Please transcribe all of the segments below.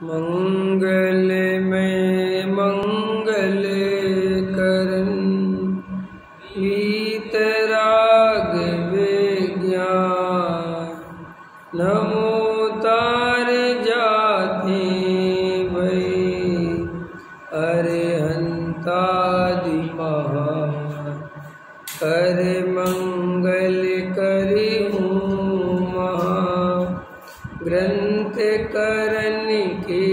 मंगल में मंगल करन वीतराग विज्ञान नमो तार जाते भई अरहंतादि महान कर मंगल करिहूँ महा ग्रंथ करन के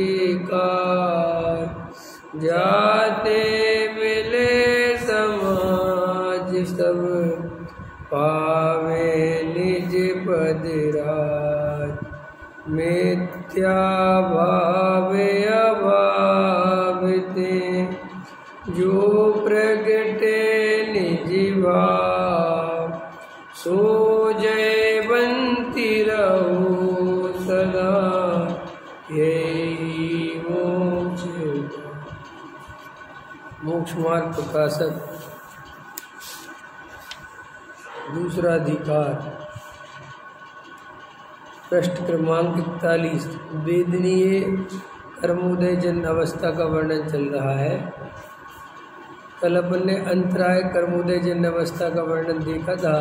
कार जाते मिले समाज सब पावे निज पद राज मिथ्या भाव अभावते जो प्रगटे निज भाव सो जयवंती रहो सदा यही मोक्ष। मोक्ष मार्ग प्रकाशक दूसरा अधिकार पृष्ठ क्रमांक 41 वेदनीय कर्मोदय जन्म अवस्था का वर्णन चल रहा है। कल अपन ने अंतराय कर्मोदय जन्म अवस्था का वर्णन देखा था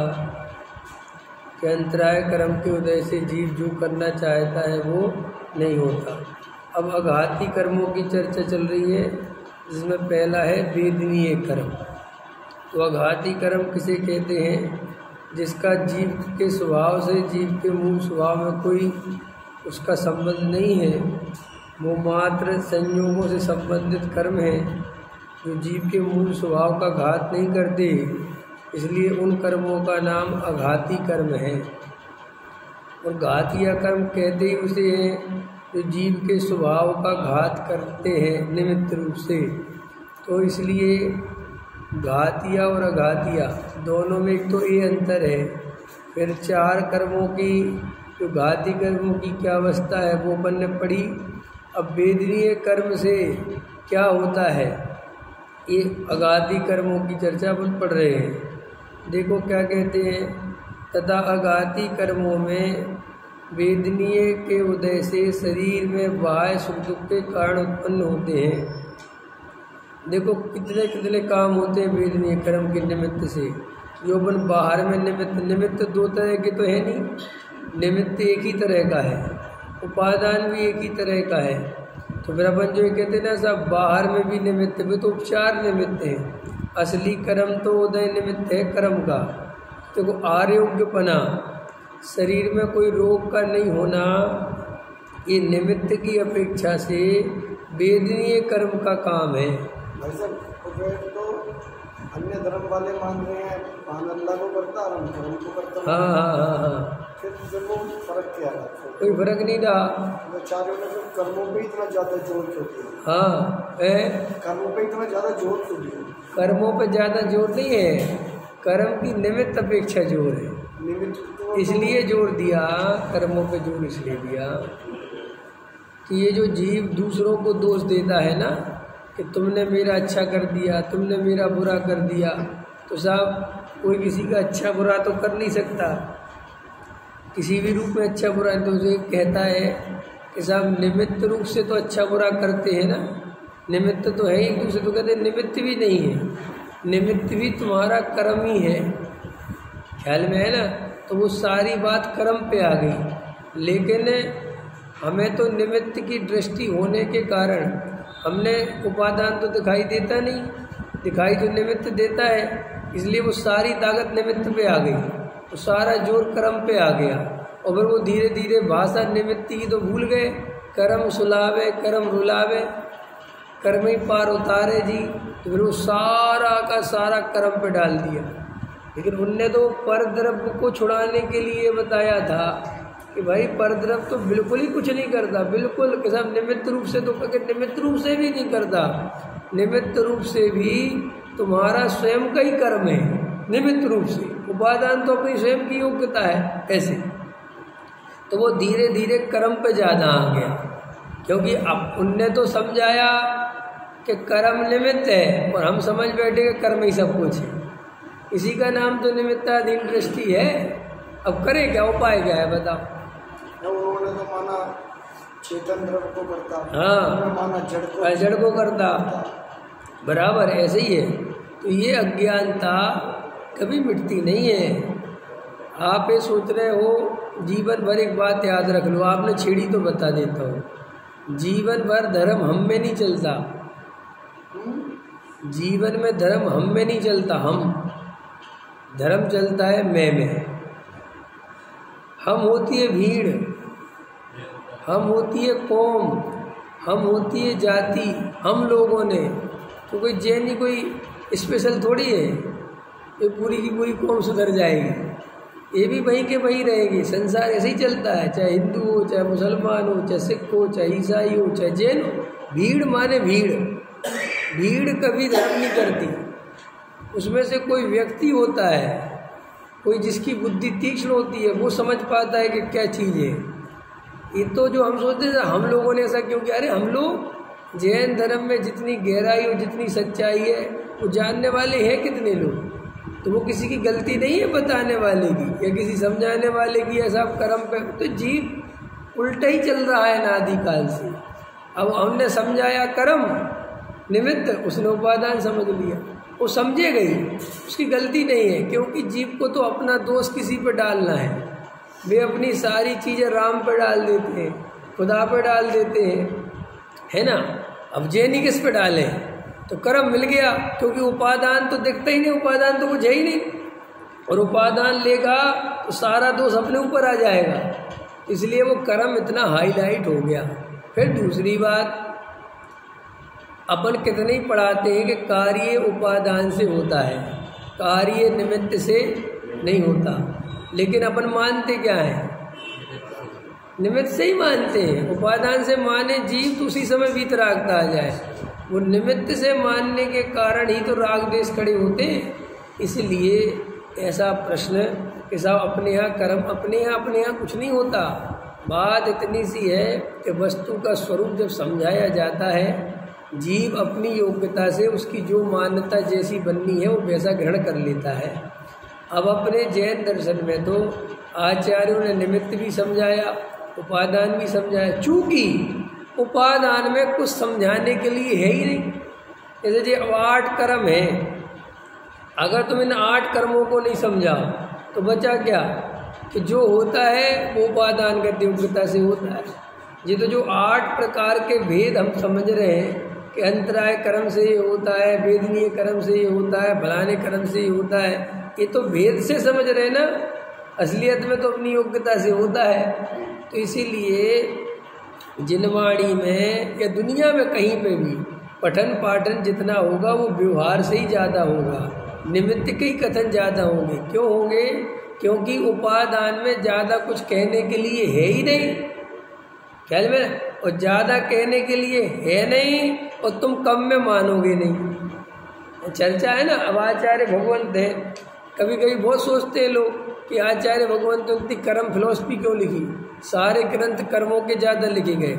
कि अंतराय कर्म के उदय से जीव जो करना चाहता है वो नहीं होता। अब अघाती कर्मों की चर्चा चल रही है जिसमें पहला है वेदनीय कर्म। तो अघाती कर्म किसे कहते हैं? जिसका जीव के स्वभाव से जीव के मूल स्वभाव में कोई उसका संबंध नहीं है, वो मात्र संयोगों से संबंधित कर्म है जो जीव के मूल स्वभाव का घात नहीं करते, इसलिए उन कर्मों का नाम अघाती कर्म है। और घातीय कर्म कहते ही उसे हैं जो जीव के स्वभाव का घात करते हैं निमित्त रूप से। तो इसलिए घातिया और अघातिया दोनों में एक तो ये अंतर है। फिर चार कर्मों की जो घाती कर्मों की क्या अवस्था है वो अपन ने पढ़ी। अब वेदनीय कर्म से क्या होता है, ये अघाती कर्मों की चर्चा अपन पढ़ रहे हैं। देखो क्या कहते हैं, तथा अघाती कर्मों में वेदनीय के उदय से शरीर में बाह्य सुख दुख के कारण उत्पन्न होते हैं। देखो कितने कितने काम होते हैं वेदनीय कर्म के निमित्त से। जो अपन बाहर में निमित्त दो तरह के तो है नहीं, निमित्त एक ही तरह का है, उपादान भी एक ही तरह का है। तो फिर अपन जो कहते हैं ना सब बाहर में भी निमित्त भी तो उपचार निमित्त है। असली कर्म तो उदय निमित्त है कर्म का। देखो आरोग्यपना, शरीर में कोई रोग का नहीं होना, ये निमित्त की अपेक्षा से वेदनीय कर्म का काम है। भाई साहब तो अन्य धर्म वाले मान रहे हैं पान अल्लाह को करता और हम धर्म को करता। हाँ। फिर वो फर्क क्या है? कोई फर्क नहीं रहा। आचार्यों ने फिर कर्मों पे इतना ज़्यादा जोर क्यों दिया? हाँ कर्मों पे इतना ज़्यादा जोर क्यों दिया? कर्मों पे ज़्यादा जोर नहीं है, कर्म की निमित्त अपेक्षा जोर है। निमित्त तो इसलिए जोर दिया, कर्मों पे जोर इसलिए दिया कि ये जो जीव दूसरों को दोष देता है ना कि तुमने मेरा अच्छा कर दिया, तुमने मेरा बुरा कर दिया, तो साहब कोई किसी का अच्छा बुरा तो कर नहीं सकता, किसी भी रूप में अच्छा बुरा। तो जो कहता है कि साहब निमित्त रूप से तो अच्छा बुरा करते हैं ना, निमित्त तो है ही, दूसरे तो कहते निमित्त भी नहीं है, निमित्त भी तुम्हारा कर्म ही है। ख्याल में है ना? तो वो सारी बात कर्म पे आ गई। लेकिन हमें तो निमित्त की दृष्टि होने के कारण हमने उपादान तो दिखाई देता नहीं, दिखाई तो निमित्त देता है, इसलिए वो सारी ताकत निमित्त पे आ गई, तो सारा जोर कर्म पे आ गया। और फिर वो धीरे धीरे भाषा निमित्त की तो भूल गए। कर्म सुलावे कर्म रुलावे, कर्म ही पार उतारे जी। तो फिर वो सारा का सारा कर्म पे डाल दिया। लेकिन उनने तो परद्रव्य को छुड़ाने के लिए बताया था कि भाई परद्रव्य तो बिल्कुल ही कुछ नहीं करता, बिल्कुल के साथ निमित्त रूप से तो निमित्त रूप से भी नहीं करता, निमित्त रूप से भी तुम्हारा स्वयं का ही कर्म है। निमित्त रूप से उपादान तो अपनी स्वयं की योग्यता है। कैसे? तो वो धीरे धीरे कर्म पे ज़्यादा आ गया, क्योंकि अब उनने तो समझाया कि कर्म निमित्त है और हम समझ बैठे कि कर्म ही सब कुछ है। इसी का नाम तो निमित्ताधीन दृष्टि है। अब करे क्या, उपाय क्या है बताओ? उन्होंने तो माना चेतन द्रव्य को करता, हाँ, माना जड़ को करता, बराबर ऐसे ही है। तो ये अज्ञानता कभी मिटती नहीं है। आप ये सोच रहे हो जीवन भर, एक बात याद रख लो, आपने छेड़ी तो बता देता हूँ, जीवन भर धर्म हम में नहीं चलता, जीवन में धर्म हम में नहीं चलता, हम धर्म चलता है मैं में। हम होती है भीड़, हम होती है कौम, हम होती है जाति, हम लोगों ने। तो कोई जैनी कोई स्पेशल थोड़ी है, ये पूरी की पूरी कौम सुधर जाएगी, ये भी वहीं के वहीं रहेगी। संसार ऐसे ही चलता है, चाहे हिंदू हो, चाहे मुसलमान हो, चाहे सिख हो, चाहे ईसाई हो, चाहे जैन हो। भीड़ माने भीड़, भीड़ कभी धर्म नहीं करती। उसमें से कोई व्यक्ति होता है, कोई जिसकी बुद्धि तीक्ष्ण होती है, वो समझ पाता है कि क्या चीज़ है। ये तो जो हम सोचते हैं हम लोगों ने ऐसा क्यों किया, अरे हम लोग जैन धर्म में जितनी गहराई और जितनी सच्चाई है वो जानने वाले हैं कितने लोग। तो वो किसी की गलती नहीं है बताने वाले की या किसी समझाने वाले की, ऐसा कर्म पे तो जीव उल्टा ही चल रहा है नादिकाल से। अब हमने समझाया कर्म निमित्त, उसने उपादान समझ लिया, वो समझे गई, उसकी गलती नहीं है, क्योंकि जीव को तो अपना दोष किसी पे डालना है। वे अपनी सारी चीज़ें राम पे डाल देते हैं, खुदा पे डाल देते हैं, है ना। अब जैनी किस पे डालें, तो कर्म मिल गया, क्योंकि उपादान तो दिखता ही नहीं, उपादान तो कुछ है ही नहीं, और उपादान लेगा तो सारा दोष अपने ऊपर आ जाएगा, इसलिए वो कर्म इतना हाईलाइट हो गया। फिर दूसरी बात, अपन कितने ही पढ़ाते हैं कि कार्य उपादान से होता है, कार्य निमित्त से नहीं होता, लेकिन अपन मानते क्या है, निमित्त से ही मानते हैं। उपादान से माने जीव तो उसी समय वीतरागता आ जाए, वो निमित्त से मानने के कारण ही तो राग देश खड़े होते हैं। इसलिए ऐसा प्रश्न कि साहब अपने यहाँ कर्म, अपने यहाँ कुछ नहीं होता। बात इतनी सी है कि वस्तु का स्वरूप जब समझाया जाता है, जीव अपनी योग्यता से उसकी जो मान्यता जैसी बननी है वो वैसा ग्रहण कर लेता है। अब अपने जैन दर्शन में तो आचार्यों ने निमित्त भी समझाया, उपादान भी समझाया, चूंकि उपादान में कुछ समझाने के लिए है ही नहीं। जैसे जो 8 कर्म है, अगर तुम इन 8 कर्मों को नहीं समझाओ तो बचा क्या, कि जो होता है वो उपादान के योग्यता से होता है। ये तो जो 8 प्रकार के भेद हम समझ रहे हैं कि अंतराय कर्म से ये होता है, वेदनीय कर्म से ये होता है, फलाने कर्म से ये होता है, ये तो भेद से समझ रहे हैं ना, असलियत में तो अपनी योग्यता से होता है। तो इसीलिए जिनवाणी में या दुनिया में कहीं पे भी पठन पाठन जितना होगा वो व्यवहार से ही ज़्यादा होगा, निमित्त के ही कथन ज़्यादा होंगे। क्यों होंगे, क्योंकि उपादान में ज़्यादा कुछ कहने के लिए है ही नहीं, ख्याल में, और ज़्यादा कहने के लिए है नहीं, और तुम कम में मानोगे नहीं। चर्चा है ना, अब आचार्य भगवंत है, कभी कभी बहुत सोचते हैं लोग कि आचार्य भगवंत ने इतनी कर्म फिलॉसफी क्यों लिखी, सारे ग्रंथ कर्मों के ज़्यादा लिखे गए।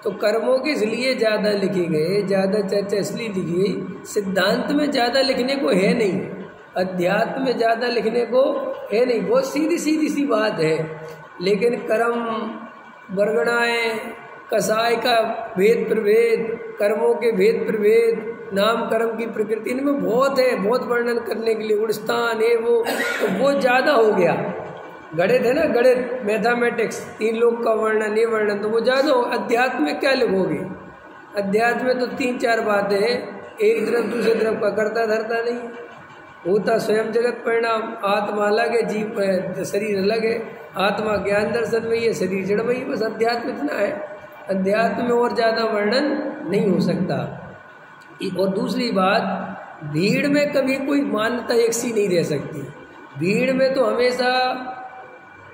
तो कर्मों के इसलिए ज़्यादा लिखे गए, ज़्यादा चर्चा इसलिए लिखी गई, सिद्धांत में ज़्यादा लिखने को है नहीं, अध्यात्म में ज़्यादा लिखने को है नहीं, बहुत सीधी सीधी सी बात है। लेकिन कर्म वर्गणाएँ, कसाय का भेद प्रभेद, कर्मों के भेद प्रभेद, नाम कर्म की प्रकृति, इनमें बहुत है, बहुत वर्णन करने के लिए, गुणस्थान है वो, तो बहुत ज़्यादा हो गया। गणित है ना, गणित, मैथमेटिक्स, 3 लोग का वर्णन, ये वर्णन, तो वो ज़्यादा हो। अध्यात्म में क्या लिखोगे, अध्यात्म में तो 3-4 बातें हैं, एक तरफ दूसरे तरफ का करता धरता नहीं, होता स्वयं जगत परिणाम, आत्मा अलग है, जीव शरीर अलग है, आत्मा ज्ञान दर्शन में, ये शरीर जड़ में, बस अध्यात्म इतना है। अध्यात्म में और ज़्यादा वर्णन नहीं हो सकता। और दूसरी बात, भीड़ में कभी कोई मान्यता एक सी नहीं रह सकती, भीड़ में तो हमेशा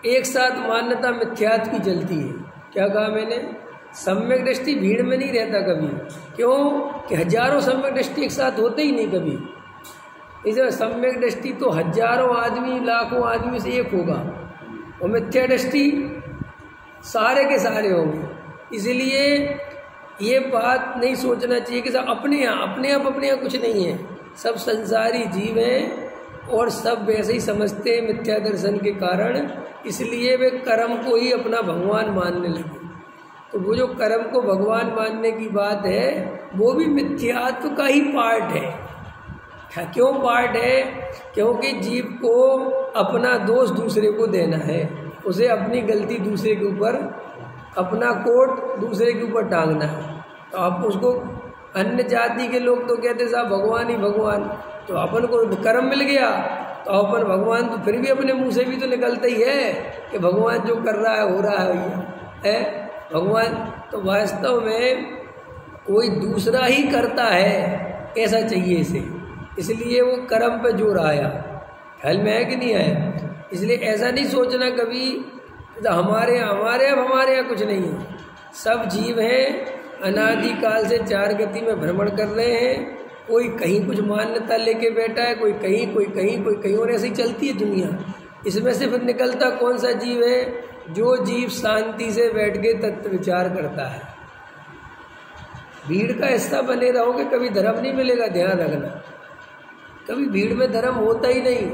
एक साथ मान्यता मिथ्यात्व की चलती है। क्या कहा मैंने, सम्यक दृष्टि भीड़ में नहीं रहता कभी, क्यों कि हजारों सम्यक दृष्टि एक साथ होते ही नहीं कभी। इसे सम्यक दृष्टि तो हजारों आदमी, लाखों आदमी से एक होगा, और मिथ्या दृष्टि सारे के सारे होंगे। इसलिए ये बात नहीं सोचना चाहिए कि सब अपने यहाँ कुछ नहीं है, सब संसारी जीव हैं और सब वैसे ही समझते हैं मिथ्या दर्शन के कारण, इसलिए वे कर्म को ही अपना भगवान मानने लगे। तो वो जो कर्म को भगवान मानने की बात है वो भी मिथ्यात्व का ही पार्ट है। क्यों पार्ट है? क्योंकि जीव को अपना दोष दूसरे को देना है, उसे अपनी गलती दूसरे के ऊपर, अपना कोट दूसरे के ऊपर टांगना है। तो आप उसको, अन्य जाति के लोग तो कहते साहब भगवान ही भगवान, तो अपन को कर्म मिल गया तो अपन भगवान, तो फिर भी अपने मुंह से भी तो निकलता ही है कि भगवान जो कर रहा है हो रहा है भैया है भगवान। तो वास्तव में कोई दूसरा ही करता है ऐसा चाहिए इसे, इसलिए वो कर्म पे जोर आया। ख्याल में है कि नहीं आया? इसलिए ऐसा नहीं सोचना कभी तो हमारे यहाँ कुछ नहीं है। सब जीव हैं, अनादिकाल से चार गति में भ्रमण कर रहे हैं। कोई कहीं कुछ मान्यता लेके बैठा है, कोई कहीं, कोई कहीं, कोई कहीं, और ऐसी चलती है दुनिया। इसमें से फिर निकलता कौन सा जीव है? जो जीव शांति से बैठ के तत्व विचार करता है। भीड़ का हिस्सा बने रहोगे कभी धर्म नहीं मिलेगा, ध्यान रखना। कभी भीड़ में धर्म होता ही नहीं।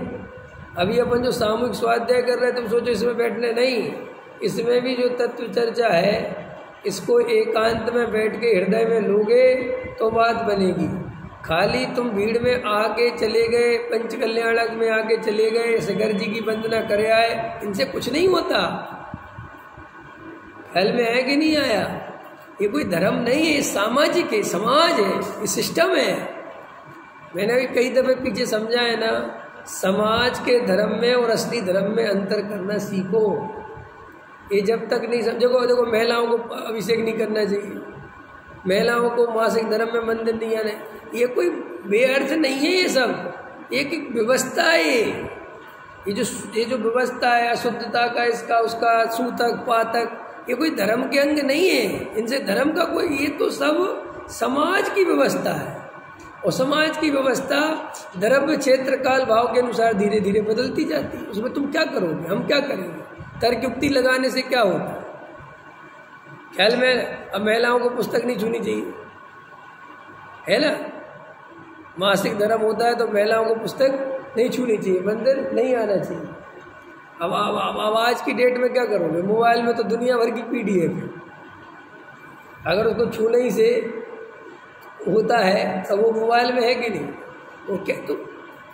अभी अपन जो सामूहिक स्वाध्याय कर रहे हैं, तुम सोचो इसमें बैठने नहीं, इसमें भी जो तत्व चर्चा है इसको एकांत में बैठ के हृदय में लोगे तो बात बनेगी। खाली तुम भीड़ में आके चले गए, पंच कल्याणक में आके चले गए, सगर जी की वंदना करे आए, इनसे कुछ नहीं होता। ख्याल में आया कि नहीं आया? ये कोई धर्म नहीं है, ये सामाजिक है, समाज है, ये सिस्टम है। मैंने भी कई दफे पीछे समझा है ना, समाज के धर्म में और असली धर्म में अंतर करना सीखो। ये जब तक नहीं समझोगे, देखो महिलाओं को अभिषेक नहीं करना चाहिए, महिलाओं को मासिक धर्म में मंदिर नहीं आना, ये कोई बेअर्थ नहीं है। ये सब एक व्यवस्था है। ये जो व्यवस्था है अशुद्धता का, इसका उसका, सूतक पातक, ये कोई धर्म के अंग नहीं है। इनसे धर्म का कोई, ये तो सब समाज की व्यवस्था है। और समाज की व्यवस्था द्रव्य क्षेत्र काल भाव के अनुसार धीरे धीरे बदलती जाती है। उसमें तुम क्या करोगे, हम क्या करेंगे? तर्क युक्ति लगाने से क्या होता है? ख्याल में अब महिलाओं को पुस्तक नहीं छूनी चाहिए, है ना? मासिक धर्म होता है तो महिलाओं को पुस्तक नहीं छूनी चाहिए, मंदिर नहीं आना चाहिए। अब आज की डेट में क्या करोगे? मोबाइल में तो दुनिया भर की PDF है, अगर उसको छूने ही से होता है तो वो मोबाइल में है कि नहीं? वो क्या, तो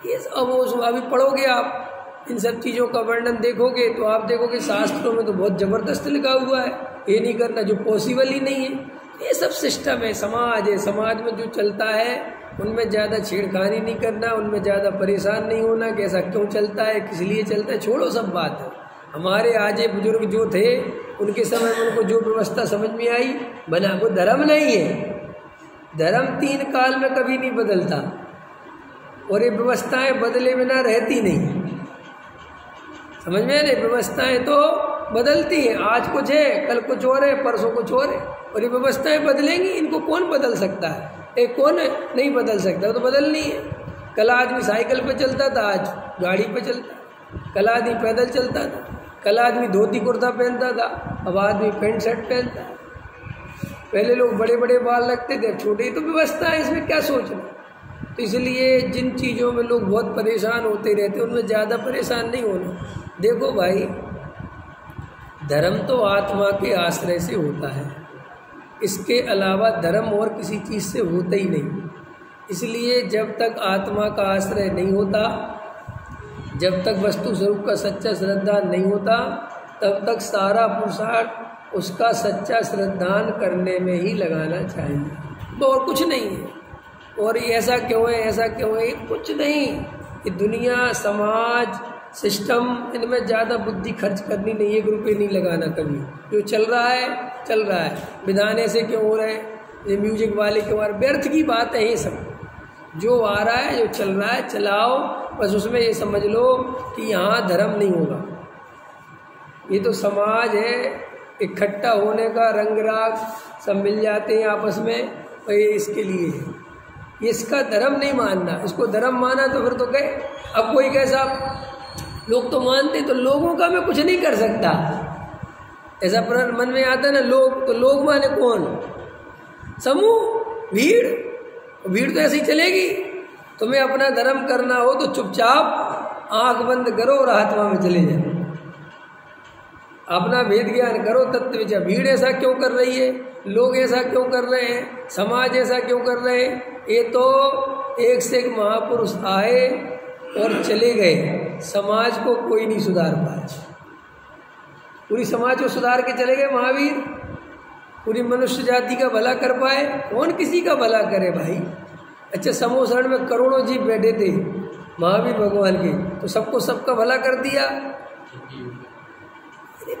ये अब अभी पढ़ोगे आप, इन सब चीज़ों का वर्णन देखोगे तो आप देखोगे शास्त्रों में तो बहुत ज़बरदस्त लिखा हुआ है, ये नहीं करना, जो पॉसिबल ही नहीं है। ये सब सिस्टम है, समाज है। समाज में जो चलता है उनमें ज़्यादा छेड़खानी नहीं करना, उनमें ज़्यादा परेशान नहीं होना कि ऐसा क्यों चलता है, किस लिए चलता है, छोड़ो सब बात है। हमारे आजे बुजुर्ग जो थे उनके समय में उनको जो व्यवस्था समझ में आई बना, वो धर्म नहीं है। धर्म 3 काल में कभी नहीं बदलता और ये व्यवस्थाएं बदले बिना रहती नहीं। समझ में नहीं? व्यवस्थाएं तो बदलती हैं, आज कुछ है कल कुछ और है, परसों कुछ और है, और ये व्यवस्थाएं बदलेंगी। इनको कौन बदल सकता है? एक कौन नहीं बदल सकता, तो बदलनी है। कल आदमी साइकिल पे चलता था, आज गाड़ी पे चलता। कल आदमी पैदल चलता था, कल आदमी धोती कुर्ता पहनता था, अब आदमी पैंट शर्ट पहनता है। पहले लोग बड़े बड़े बाल रखते थे, छोटे। तो व्यवस्था है, इसमें क्या सोचना। तो इसलिए जिन चीज़ों में लोग बहुत परेशान होते रहते हैं उनमें ज़्यादा परेशान नहीं होना। देखो भाई, धर्म तो आत्मा के आश्रय से होता है, इसके अलावा धर्म और किसी चीज़ से होता ही नहीं। इसलिए जब तक आत्मा का आश्रय नहीं होता, जब तक वस्तु स्वरूप का सच्चा श्रद्धा नहीं होता, तब तक सारा पुरुषार्थ उसका सच्चा श्रद्धान करने में ही लगाना चाहिए, तो और कुछ नहीं है। और ये ऐसा क्यों है, ऐसा क्यों है, कुछ नहीं। ये दुनिया, समाज, सिस्टम, इनमें ज़्यादा बुद्धि खर्च करनी नहीं, 1 रुपये नहीं लगाना कभी। जो चल रहा है चल रहा है, विधान ऐसे क्यों हो रहे हैं, ये म्यूजिक वाले क्यों आ रहे, व्यर्थ की बात है ये सब। जो आ रहा है, जो चल रहा है चलाओ, बस उसमें ये समझ लो कि यहाँ धर्म नहीं होगा। ये तो समाज है, इकट्ठा होने का, रंग राग सब मिल जाते हैं आपस में, और ये इसके लिए है। इसका धर्म नहीं मानना, इसको धर्म माना तो फिर तो गए। अब कोई कैसा, लोग तो मानते, तो लोगों का मैं कुछ नहीं कर सकता, ऐसा मन में आता है ना। लोग, तो लोग माने कौन? समूह, भीड़ तो ऐसे ही चलेगी। तुम्हें अपना धर्म करना हो तो चुपचाप आंख बंद करो और आत्मा में चले जाओ। अपना भेद ज्ञान करो, तत्व विचार। भीड़ ऐसा क्यों कर रही है, लोग ऐसा क्यों कर रहे हैं, समाज ऐसा क्यों कर रहे हैं? ये तो एक से एक महापुरुष आए और चले गए, समाज को कोई नहीं सुधार पाया। पूरी समाज को सुधार के चले गए महावीर, पूरी मनुष्य जाति का भला कर पाए? कौन किसी का भला करे भाई। अच्छा, समोसरण में करोड़ों जीव बैठे थे महावीर भगवान के, तो सबको सबका भला कर दिया?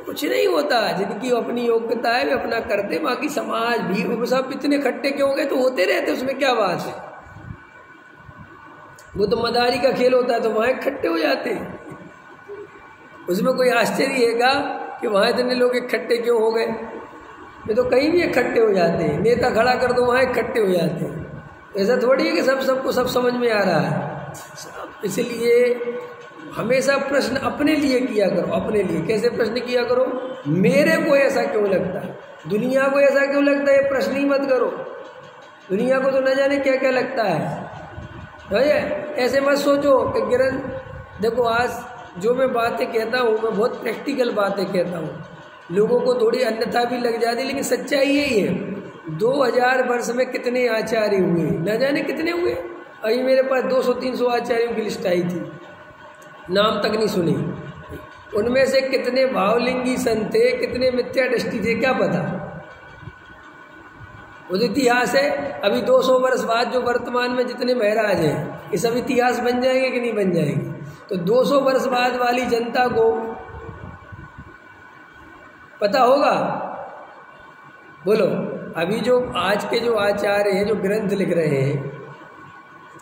कुछ नहीं होता। जिनकी अपनी योग्यता है वे अपना करते, बाकी समाज भी वो सब इतने इकट्ठे क्यों हो गए? तो होते रहते, उसमें क्या बात है। वो तो मदारी का खेल होता है, तो वहाँ इकट्ठे हो जाते हैं। उसमें कोई आश्चर्य है क्या कि वहाँ इतने लोग इकट्ठे क्यों हो गए? वे तो कहीं भी इकट्ठे हो जाते हैं, नेता खड़ा कर दो वहाँ इकट्ठे हो जाते हैं। ऐसा थोड़ी है कि सबको सब समझ में आ रहा है। इसलिए हमेशा प्रश्न अपने लिए किया करो, अपने लिए। कैसे प्रश्न किया करो? मेरे को ऐसा क्यों लगता है, दुनिया को ऐसा क्यों लगता है, प्रश्न ही मत करो। दुनिया को तो न जाने क्या क्या लगता है। ऐसे मत सोचो कि गिरन देखो, आज जो मैं बातें कहता हूँ मैं बहुत प्रैक्टिकल बातें कहता हूँ, लोगों को थोड़ी अन्यथा भी लग जाती, लेकिन सच्चाई यही है। 2000 वर्ष में कितने आचार्य हुए, न जाने कितने हुए। अभी मेरे पास 200-300 आचार्यों की लिस्ट आई थी, नाम तक नहीं सुनी। उनमें से कितने भावलिंगी संत थे, कितने मिथ्या दृष्टि थे, क्या पता। वो जो इतिहास है, अभी 200 वर्ष बाद जो वर्तमान में जितने महाराज हैं, ये सब इतिहास बन जाएंगे कि नहीं बन जाएंगे? तो 200 वर्ष बाद वाली जनता को पता होगा? बोलो। अभी जो आज के जो आचार्य हैं, जो ग्रंथ लिख रहे हैं,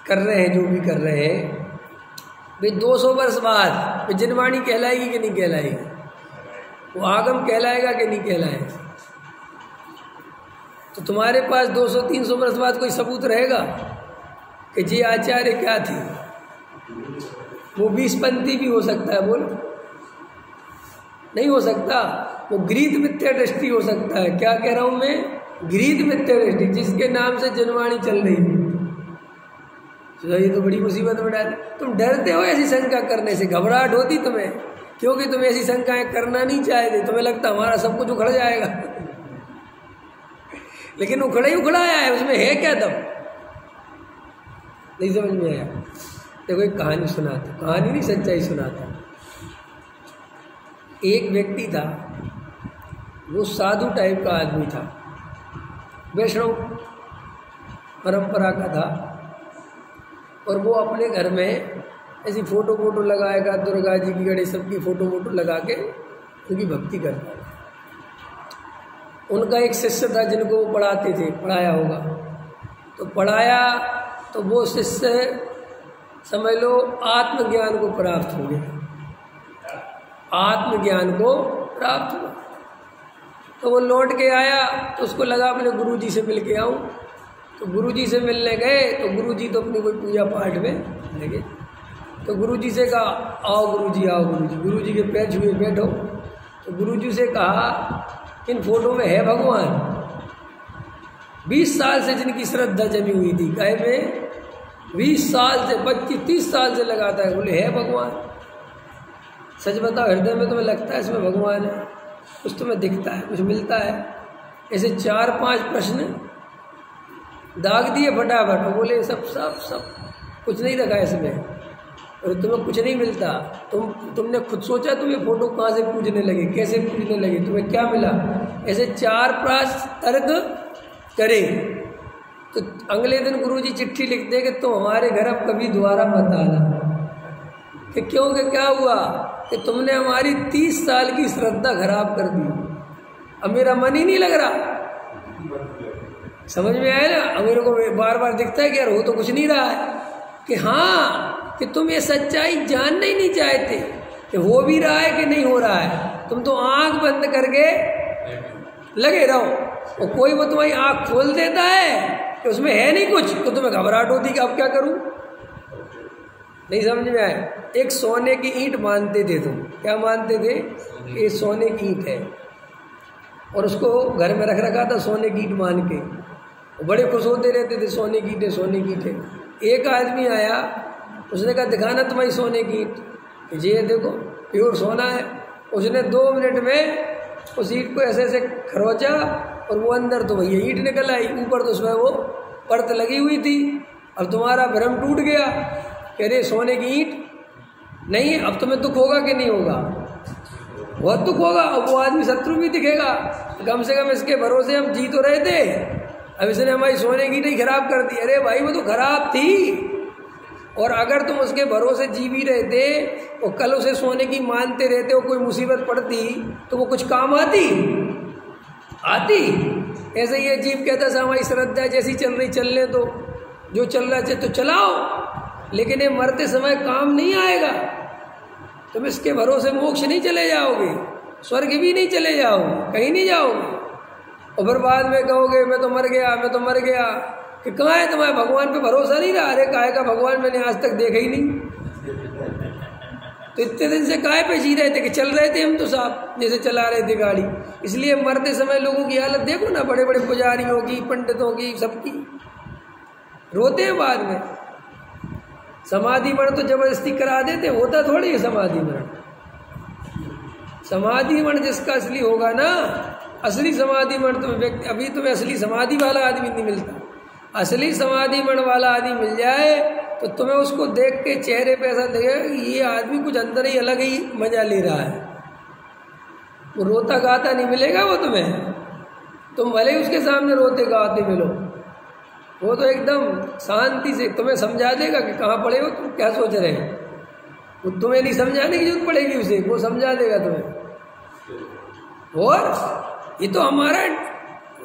कर रहे हैं, जो भी कर रहे हैं, वे 200 वर्ष बाद वे जनवाणी कहलाएगी कि नहीं कहलाएगी? वो आगम कहलाएगा कि नहीं कहलाएगा? तो तुम्हारे पास 200-300 वर्ष बाद कोई सबूत रहेगा कि जी आचार्य क्या थे? वो 20 पंथी भी हो सकता है, बोलो। नहीं हो सकता। वो गृहीत मिथ्या दृष्टि हो सकता है। क्या कह रहा हूं मैं? गृहीत मिथ्या दृष्टि, जिसके नाम से जनवाणी चल रही है। तो ये तो बड़ी मुसीबत में डाल। तुम डरते हो ऐसी शंका करने से, घबराहट होती तुम्हें, क्योंकि तुम ऐसी शंकाएं करना नहीं चाहते। तुम्हें लगता हमारा सब कुछ उखड़ जाएगा, लेकिन उखड़ा ही उखड़ा आया है, उसमें है क्या दम? नहीं समझ में आया? देखो एक कहानी सुनाता, कहानी नहीं सच्चाई सुनाता। एक व्यक्ति था, वो साधु टाइप का आदमी था, वैष्णव परंपरा का था, और वो अपने घर में ऐसी फोटो लगाएगा, दुर्गा जी की, गणेश सब की फोटो लगा के उनकी भक्ति करता है। उनका एक शिष्य था जिनको वो पढ़ाते थे, पढ़ाया होगा, तो पढ़ाया तो वो शिष्य समझ लो आत्मज्ञान को प्राप्त हो गया, आत्मज्ञान को प्राप्त हुआ। तो वो लौट के आया तो उसको लगा अपने गुरुजी से मिल के आऊँ। तो गुरुजी से मिलने गए तो गुरुजी तो अपनी कोई पूजा पाठ में लगे। तो गुरुजी से कहा आओ गुरुजी, आओ गुरुजी। गुरुजी के पैर छुए बैठो। तो गुरुजी से कहा इन फोटो में है भगवान? 20 साल से जिनकी श्रद्धा जमी हुई थी, गाय में 20 साल से 25-30 साल से लगाता है, बोले है भगवान? सच बताओ, हृदय में तुम्हें लगता है इसमें भगवान है? कुछ तुम्हें दिखता है, कुछ मिलता है? ऐसे 4-5 प्रश्न दाग दिए फटाफट। बोले सब सब सब कुछ नहीं रखा इसमें, और तुम्हें कुछ नहीं मिलता। तुमने खुद सोचा तुम ये फोटो कहाँ से पूजने लगे, कैसे पूजने लगे, तुम्हें क्या मिला? ऐसे 4-5 तर्क करे। तो अगले दिन गुरुजी चिट्ठी लिखते कि तुम हमारे घर अब कभी दोबारा मत आना। कि क्यों, कि क्या हुआ? कि तुमने हमारी 30 साल की श्रद्धा खराब कर दी, अब मेरा मन ही नहीं लग रहा। समझ में आया ना? अब मेरे को बार बार दिखता है कि यार हो तो कुछ नहीं रहा है। कि हाँ, कि तुम ये सच्चाई जानना ही नहीं चाहते कि हो भी रहा है कि नहीं हो रहा है। तुम तो आंख बंद करके लगे रहो, और कोई वो तुम्हारी आंख खोल देता है कि उसमें है नहीं कुछ, तो तुम्हें घबराहट होती कि अब क्या करूं। नहीं समझ में आया? एक सोने की ईंट मानते थे तुम, क्या मानते थे? ये सोने की ईंट है, और उसको घर में रख रखा था सोने की ईंट मान के, बड़े खुश होते रहते थे, सोने की ईंट है, सोने की ईंट है। एक आदमी आया, उसने कहा दिखाना तुम्हारी सोने की ईंट। ये देखो प्योर सोना है। उसने 2 मिनट में उस ईंट को ऐसे ऐसे खरोचा और वो अंदर तो भैया ईंट निकल आई, ऊपर तो उसमें वो परत लगी हुई थी। अब तुम्हारा भ्रम टूट गया, कह रहे सोने की ईंट नहीं। अब तुम्हें दुख होगा कि नहीं होगा? बहुत दुख होगा। अब वो आदमी शत्रु भी दिखेगा, कम से कम इसके भरोसे हम जी तो रहे थे, अब इसने हमारी सोने की नहीं खराब कर दी। अरे भाई वो तो खराब थी, और अगर तुम उसके भरोसे जी भी रहे थे और कल उसे सोने की मानते रहते हो, कोई मुसीबत पड़ती तो वो कुछ काम आती। ऐसे ये जीव कहता था हमारी श्रद्धा जैसी चल रही चलने दो, जो चल रहा है तो चलाओ, लेकिन ये मरते समय काम नहीं आएगा। तुम इसके भरोसे मोक्ष नहीं चले जाओगे, स्वर्ग भी नहीं चले जाओगे, कहीं नहीं जाओगे। और फिर बाद में कहोगे मैं तो मर गया, मैं तो मर गया, कि कहाँ है तुम्हारे भगवान पे भरोसा नहीं रहा? अरे काहे का भगवान मैंने आज तक देखा ही नहीं। तो इतने दिन से काहे पे जी रहे थे कि चल रहे थे हम तो साहब जैसे चला रहे थे गाड़ी। इसलिए मरते समय लोगों की हालत देखो ना, बड़े बड़े पुजारियों की, पंडितों की, सबकी रोते हैं बाद में। समाधि मरण तो जबरदस्ती करा देते, होता थोड़ी है समाधि मरण। समाधि मरण जिसका असली होगा ना, असली समाधि मरण तुम्हें व्यक्ति, अभी तुम्हें असली समाधि वाला आदमी नहीं मिलता। असली समाधि मरण वाला आदमी मिल जाए तो तुम्हें उसको देख के चेहरे पे ऐसा लगेगा कि ये आदमी कुछ अंदर ही अलग ही मजा ले रहा है। वो रोता गाता नहीं मिलेगा वो तुम्हें, तुम भले ही उसके सामने रोते गाते मिलो, वो तो एकदम शांति से तुम्हें समझा देगा कि कहाँ पड़े हो, तुम क्या सोच रहे हैं। वो तुम्हें नहीं समझाने की जरूरत पड़ेगी, उसे वो समझा देगा तुम्हें। और ये तो हमारा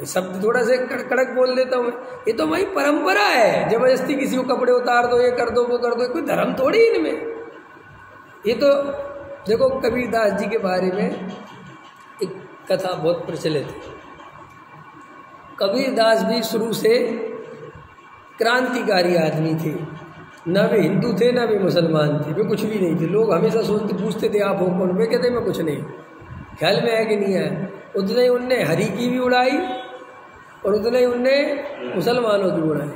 शब्द थोड़ा से कड़क बोल देता हूँ, ये तो हमारी परंपरा है, जबरदस्ती किसी को कपड़े उतार दो, ये कर दो, वो कर दो, कोई धर्म थोड़ी इनमें। ये तो देखो कबीरदास जी के बारे में एक कथा बहुत प्रचलित है। कबीरदास भी शुरू से क्रांतिकारी आदमी थे, न वे हिंदू थे न वे मुसलमान थे, वे कुछ भी नहीं थे। लोग हमेशा सोचते पूछते थे आप हो कौन, वे कहते मैं कुछ नहीं, ख्याल में है कि नहीं है। उतने ही उनने हरि की भी उड़ाई और उतने ही उनने मुसलमानों की उड़ाई।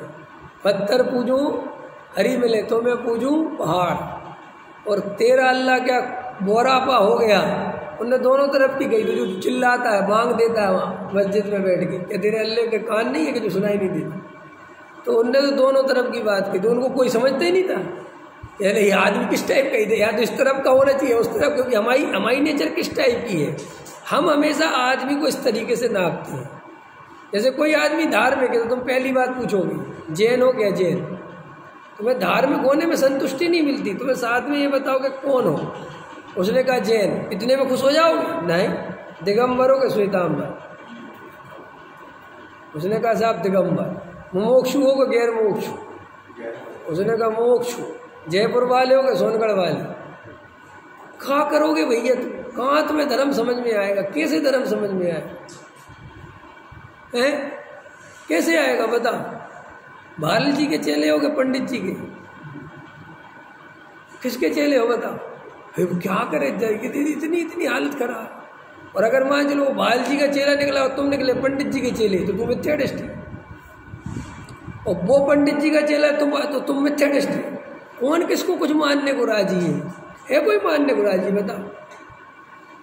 पत्थर पूजूं हरि मिले तो मैं पूजूं पहाड़, और तेरा अल्लाह क्या बोरापा हो गया। उनने दोनों तरफ की गई। तो जो चिल्लाता है बांग देता है वहाँ मस्जिद में बैठ के, क्या तेरे अल्लाह के कान नहीं है कि जो सुनाई नहीं देता? तो उनने तो दोनों तरफ की बात की, तो उनको कोई समझता ही नहीं था यानी ये आदमी किस टाइप का ही थे, या तो इस तरफ का होना चाहिए उस तरफ, क्योंकि हमारी नेचर किस टाइप की है। हम हमेशा आदमी को इस तरीके से नापते हैं। जैसे कोई आदमी धार्मिक है तो तुम पहली बात पूछोगे जैन हो क्या जैन, तुम्हें धार्मिक होने में संतुष्टि नहीं मिलती, तुम्हें साथ में ये बताओ कि कौन हो। उसने कहा जैन, इतने में खुश हो जाओगे? नहीं। दिगंबर हो के श्वेतांबर? उसने कहा साहब दिगंबर। मोक्षु हो गए गैर मोक्षु? उसने कहा मोक्षु। जयपुर वाले हो गए सोनगढ़ वाले? कहाँ करोगे भैया तुम, कहाँ तुम्हें धर्म समझ में आएगा? कैसे धर्म समझ में आएगा है? कैसे आएगा बता? भाल जी के चेले हो गए पंडित जी के? किसके चेले हो बताओ? फिर क्या करे, इतनी हालत खराब। और अगर मान चलो भाल जी का चेला निकला और तुम निकले पंडित जी के चेले तो तुम मिथ्या दृष्टि, और वो पंडित जी का चेला तुम मिथ्या दृष्टि। कौन किसको कुछ मानने को राजी है कोई मानने को राजी बताओ?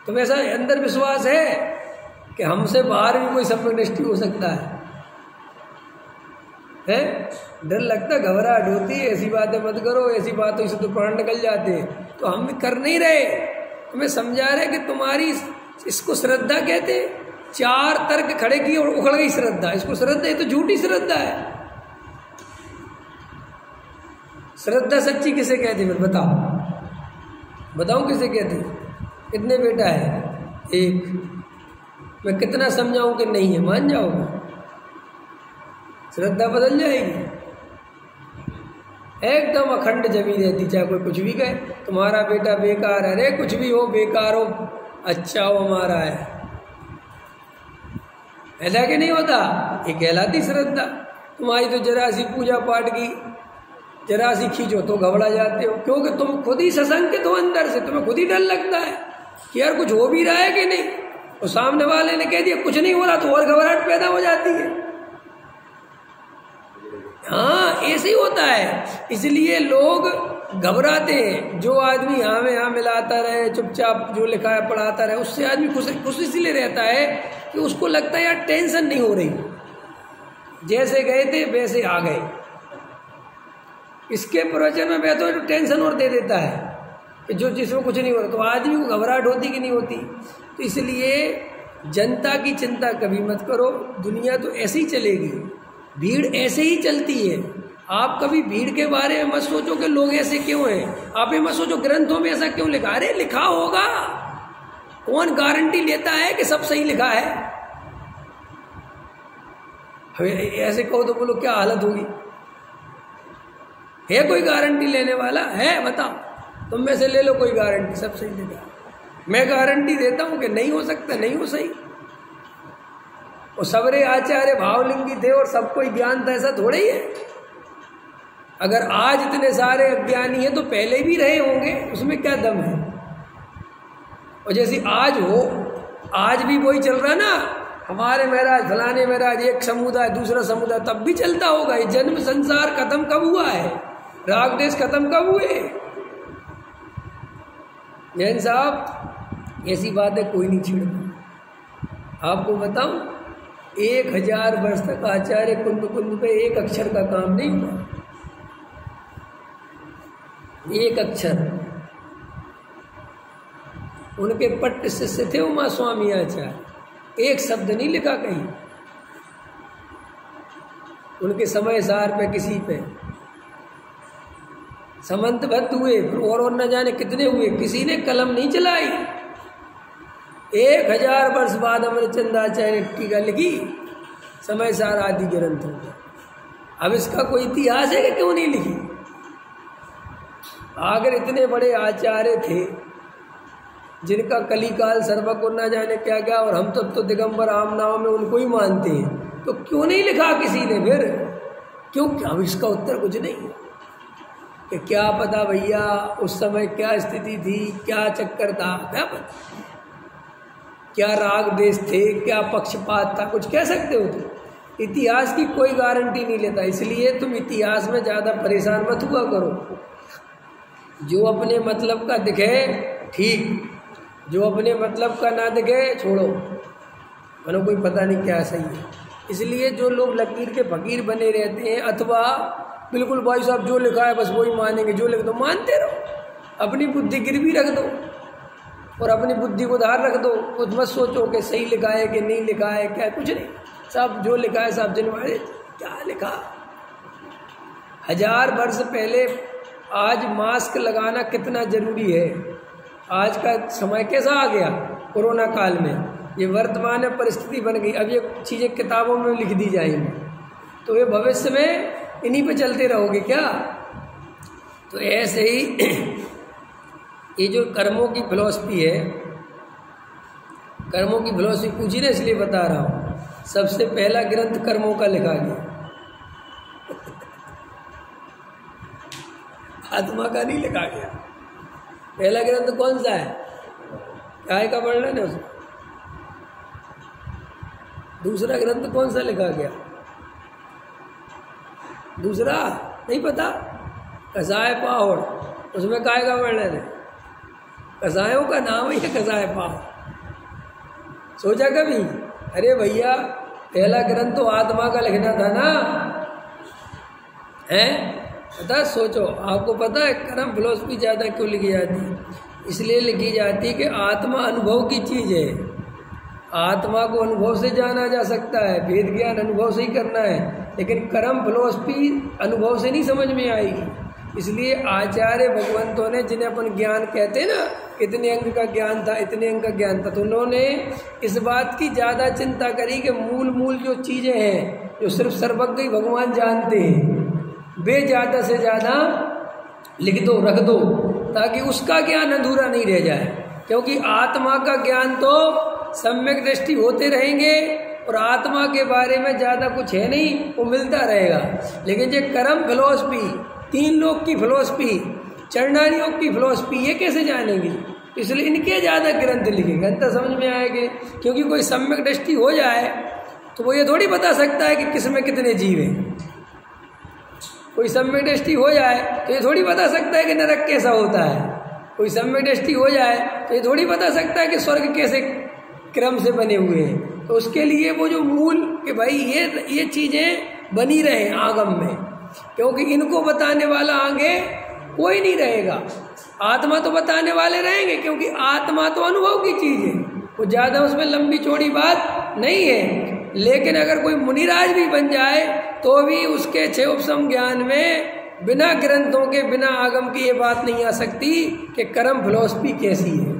तुम ऐसा अंदर विश्वास है कि हमसे बाहर भी कोई सम्यक दृष्टि हो सकता है? डर लगता, घबराहट होती है, ऐसी बातें मत करो, ऐसी बातों से तो प्राण निकल जाते हैं। तो हम कर नहीं रहे, तुम्हें समझा रहे कि तुम्हारी इसको श्रद्धा कहते हैं। 4 तर्क खड़े किए और उखड़ गई श्रद्धा, इसको श्रद्धा, ये तो झूठी श्रद्धा है। श्रद्धा सच्ची किसे कहते हैं बताओ किसे कहते हैं? कितने बेटा है? एक। मैं कितना समझाऊं कि नहीं है, मान जाओगे? श्रद्धा बदल जाएगी, एकदम अखंड जमी रहती, चाहे कोई कुछ भी कहे। तुम्हारा बेटा बेकार है, अरे कुछ भी हो, बेकार हो, अच्छा हो हमारा है, ऐसा कि नहीं होता? ये कहलाती श्रद्धा। तुम्हारी तो जरा सी पूजा पाठ की जरा सी खींचो तो घबरा जाते हो, क्योंकि तुम खुद ही सशंकित हो अंदर से, तुम्हें खुद ही डर लगता है कि यार कुछ हो भी रहा है कि नहीं। और सामने वाले ने कह दिया कुछ नहीं हो रहा तो और घबराहट पैदा हो जाती है। हाँ ऐसे ही होता है, इसलिए लोग घबराते हैं। जो आदमी यहाँ में यहाँ मिलाता रहे, चुपचाप जो लिखा है पढ़ाता रहे, उससे आदमी खुश इसलिए रहता है कि उसको लगता है यार टेंशन नहीं हो रही, जैसे गए थे वैसे आ गए। इसके प्रवचन में बैठो तो टेंशन और दे देता है कि जो जिसमें कुछ नहीं हो रहा, तो आदमी को घबराहट होती कि नहीं होती। तो इसलिए जनता की चिंता कभी मत करो, दुनिया तो ऐसे ही चलेगी, भीड़ ऐसे ही चलती है। आप कभी भीड़ के बारे में मत सोचो कि लोग ऐसे क्यों हैं, आप ये मत सोचो ग्रंथों में ऐसा क्यों लिखा। अरे लिखा होगा, कौन गारंटी लेता है कि सब सही लिखा है। ऐसे कहो तो बोलो क्या हालत होगी, है कोई गारंटी लेने वाला है? बताओ, तुम में से ले लो कोई गारंटी, सब सही लिखा। मैं गारंटी देता हूं कि नहीं हो सकता, नहीं हो सही। और सबरे आचार्य भावलिंगी थे और सबको ज्ञान था, ऐसा थोड़ा ही है। अगर आज इतने सारे अज्ञानी हैं तो पहले भी रहे होंगे, उसमें क्या दम है। और जैसे आज हो, आज भी वही चल रहा ना, हमारे महाराज फलाने महाराज, एक समुदाय दूसरा समुदाय, तब भी चलता होगा। ये जन्म संसार खत्म कब हुआ है, राग देश खत्म कब हुए? जैन साहब ऐसी बातें कोई नहीं छेड़ता। आपको बताऊं, 1000 वर्ष तक आचार्य कुंद कुंद पे एक अक्षर का काम नहीं हुआ, एक अक्षर। उनके पट्ट शिष्य थे उमा स्वामी आचार्य, एक शब्द नहीं लिखा कहीं। उनके समय सार पे किसी पे समंतबद्ध हुए, फिर और न जाने कितने हुए, किसी ने कलम नहीं चलाई। 1000 वर्ष बाद अमरचंद आचार्य टीका लिखी, समय सार आदि ग्रंथों का। अब इसका कोई इतिहास है कि क्यों नहीं लिखी? अगर इतने बड़े आचार्य थे जिनका कलिकाल सर्व को न जाने क्या क्या, और हम तो दिगंबर आमनाओं में उनको ही मानते हैं, तो क्यों नहीं लिखा किसी ने? फिर क्यों? अब इसका उत्तर कुछ नहीं है कि क्या पता भैया उस समय क्या स्थिति थी, क्या चक्कर था, क्या पता, क्या राग देश थे, क्या पक्षपात था, कुछ कह सकते हो तुम। इतिहास की कोई गारंटी नहीं लेता, इसलिए तुम इतिहास में ज़्यादा परेशान मत हुआ करो। जो अपने मतलब का दिखे ठीक, जो अपने मतलब का ना दिखे छोड़ो, मानो कोई पता नहीं क्या सही है। इसलिए जो लोग लकीर के फकीर बने रहते हैं, अथवा बिल्कुल भाई साहब जो लिखा है बस वही मानेंगे, जो लिख दो मानते रहो, अपनी बुद्धि गिरवी रख दो और अपनी बुद्धि को धार रख दो। कुछ मत सोचो कि सही लिखा है कि नहीं लिखा है, क्या कुछ नहीं, सब जो लिखा है सब जनवाड़े क्या लिखा। 1000 वर्ष पहले आज मास्क लगाना कितना जरूरी है, आज का समय कैसा आ गया कोरोना काल में, ये वर्तमान में परिस्थिति बन गई। अब ये चीज़ें किताबों में लिख दी जाएंगी, तो ये भविष्य में इन्हीं पे चलते रहोगे क्या? तो ऐसे ही ये जो कर्मों की फिलॉसफी है, कर्मों की फिलॉसफी पूछी ना, इसलिए बता रहा हूँ। सबसे पहला ग्रंथ कर्मों का लिखा गया, आत्मा का नहीं लिखा गया। पहला ग्रंथ कौन सा है? काय का वर्णन है उसमें। दूसरा ग्रंथ कौन सा लिखा गया? दूसरा नहीं पता, कसाय पाहुड़, उसमें काय का वर्णन है। कसायों का नाम ही है कसाय पाहुड़। सोचा कभी? अरे भैया पहला ग्रंथ तो आत्मा का लिखना था ना, हैं? पता, सोचो। आपको पता है कर्म फिलॉसफी ज़्यादा क्यों लिखी जाती है? इसलिए लिखी जाती है कि आत्मा अनुभव की चीज़ है, आत्मा को अनुभव से जाना जा सकता है, वेद ज्ञान अनुभव से ही करना है, लेकिन कर्म फिलॉसफी अनुभव से नहीं समझ में आएगी। इसलिए आचार्य भगवंतों ने, जिन्हें अपन ज्ञान कहते हैं ना, इतने अंग का ज्ञान था, इतने अंग का ज्ञान था, तो उन्होंने इस बात की ज़्यादा चिंता करी कि मूल जो चीज़ें हैं जो सिर्फ सर्वज्ञ भगवान जानते हैं, वे ज़्यादा से ज़्यादा लिख दो, रख दो, ताकि उसका ज्ञान अधूरा नहीं रह जाए। क्योंकि आत्मा का ज्ञान तो सम्यक दृष्टि होते रहेंगे और आत्मा के बारे में ज़्यादा कुछ है नहीं, वो मिलता रहेगा। लेकिन जो कर्म फिलॉसफी, 3 लोक की फिलॉसफी, चरणानी योग की फिलॉसफी, ये कैसे जानेंगे? इसलिए इनके ज़्यादा ग्रंथ लिखेंगे, अंतर समझ में आएंगे। क्योंकि कोई सम्यक दृष्टि हो जाए तो वो ये थोड़ी बता सकता है कि किस में कितने जीव हैं। कोई सम्यक दृष्टि हो जाए तो ये थोड़ी बता सकता है कि नरक कैसा होता है। कोई सम्यक दृष्टि हो जाए तो ये थोड़ी बता सकता है कि स्वर्ग कैसे क्रम से बने हुए हैं। तो उसके लिए वो जो मूल कि भाई ये चीज़ें बनी रहे आगम में, क्योंकि इनको बताने वाला आगे कोई नहीं रहेगा। आत्मा तो बताने वाले रहेंगे, क्योंकि आत्मा तो अनुभव की चीज़ है, वो ज़्यादा उसमें लंबी चौड़ी बात नहीं है। लेकिन अगर कोई मुनिराज भी बन जाए तो भी उसके छह उपसम ज्ञान में बिना ग्रंथों के, बिना आगम की ये बात नहीं आ सकती कि कर्म फिलॉसफी कैसी है।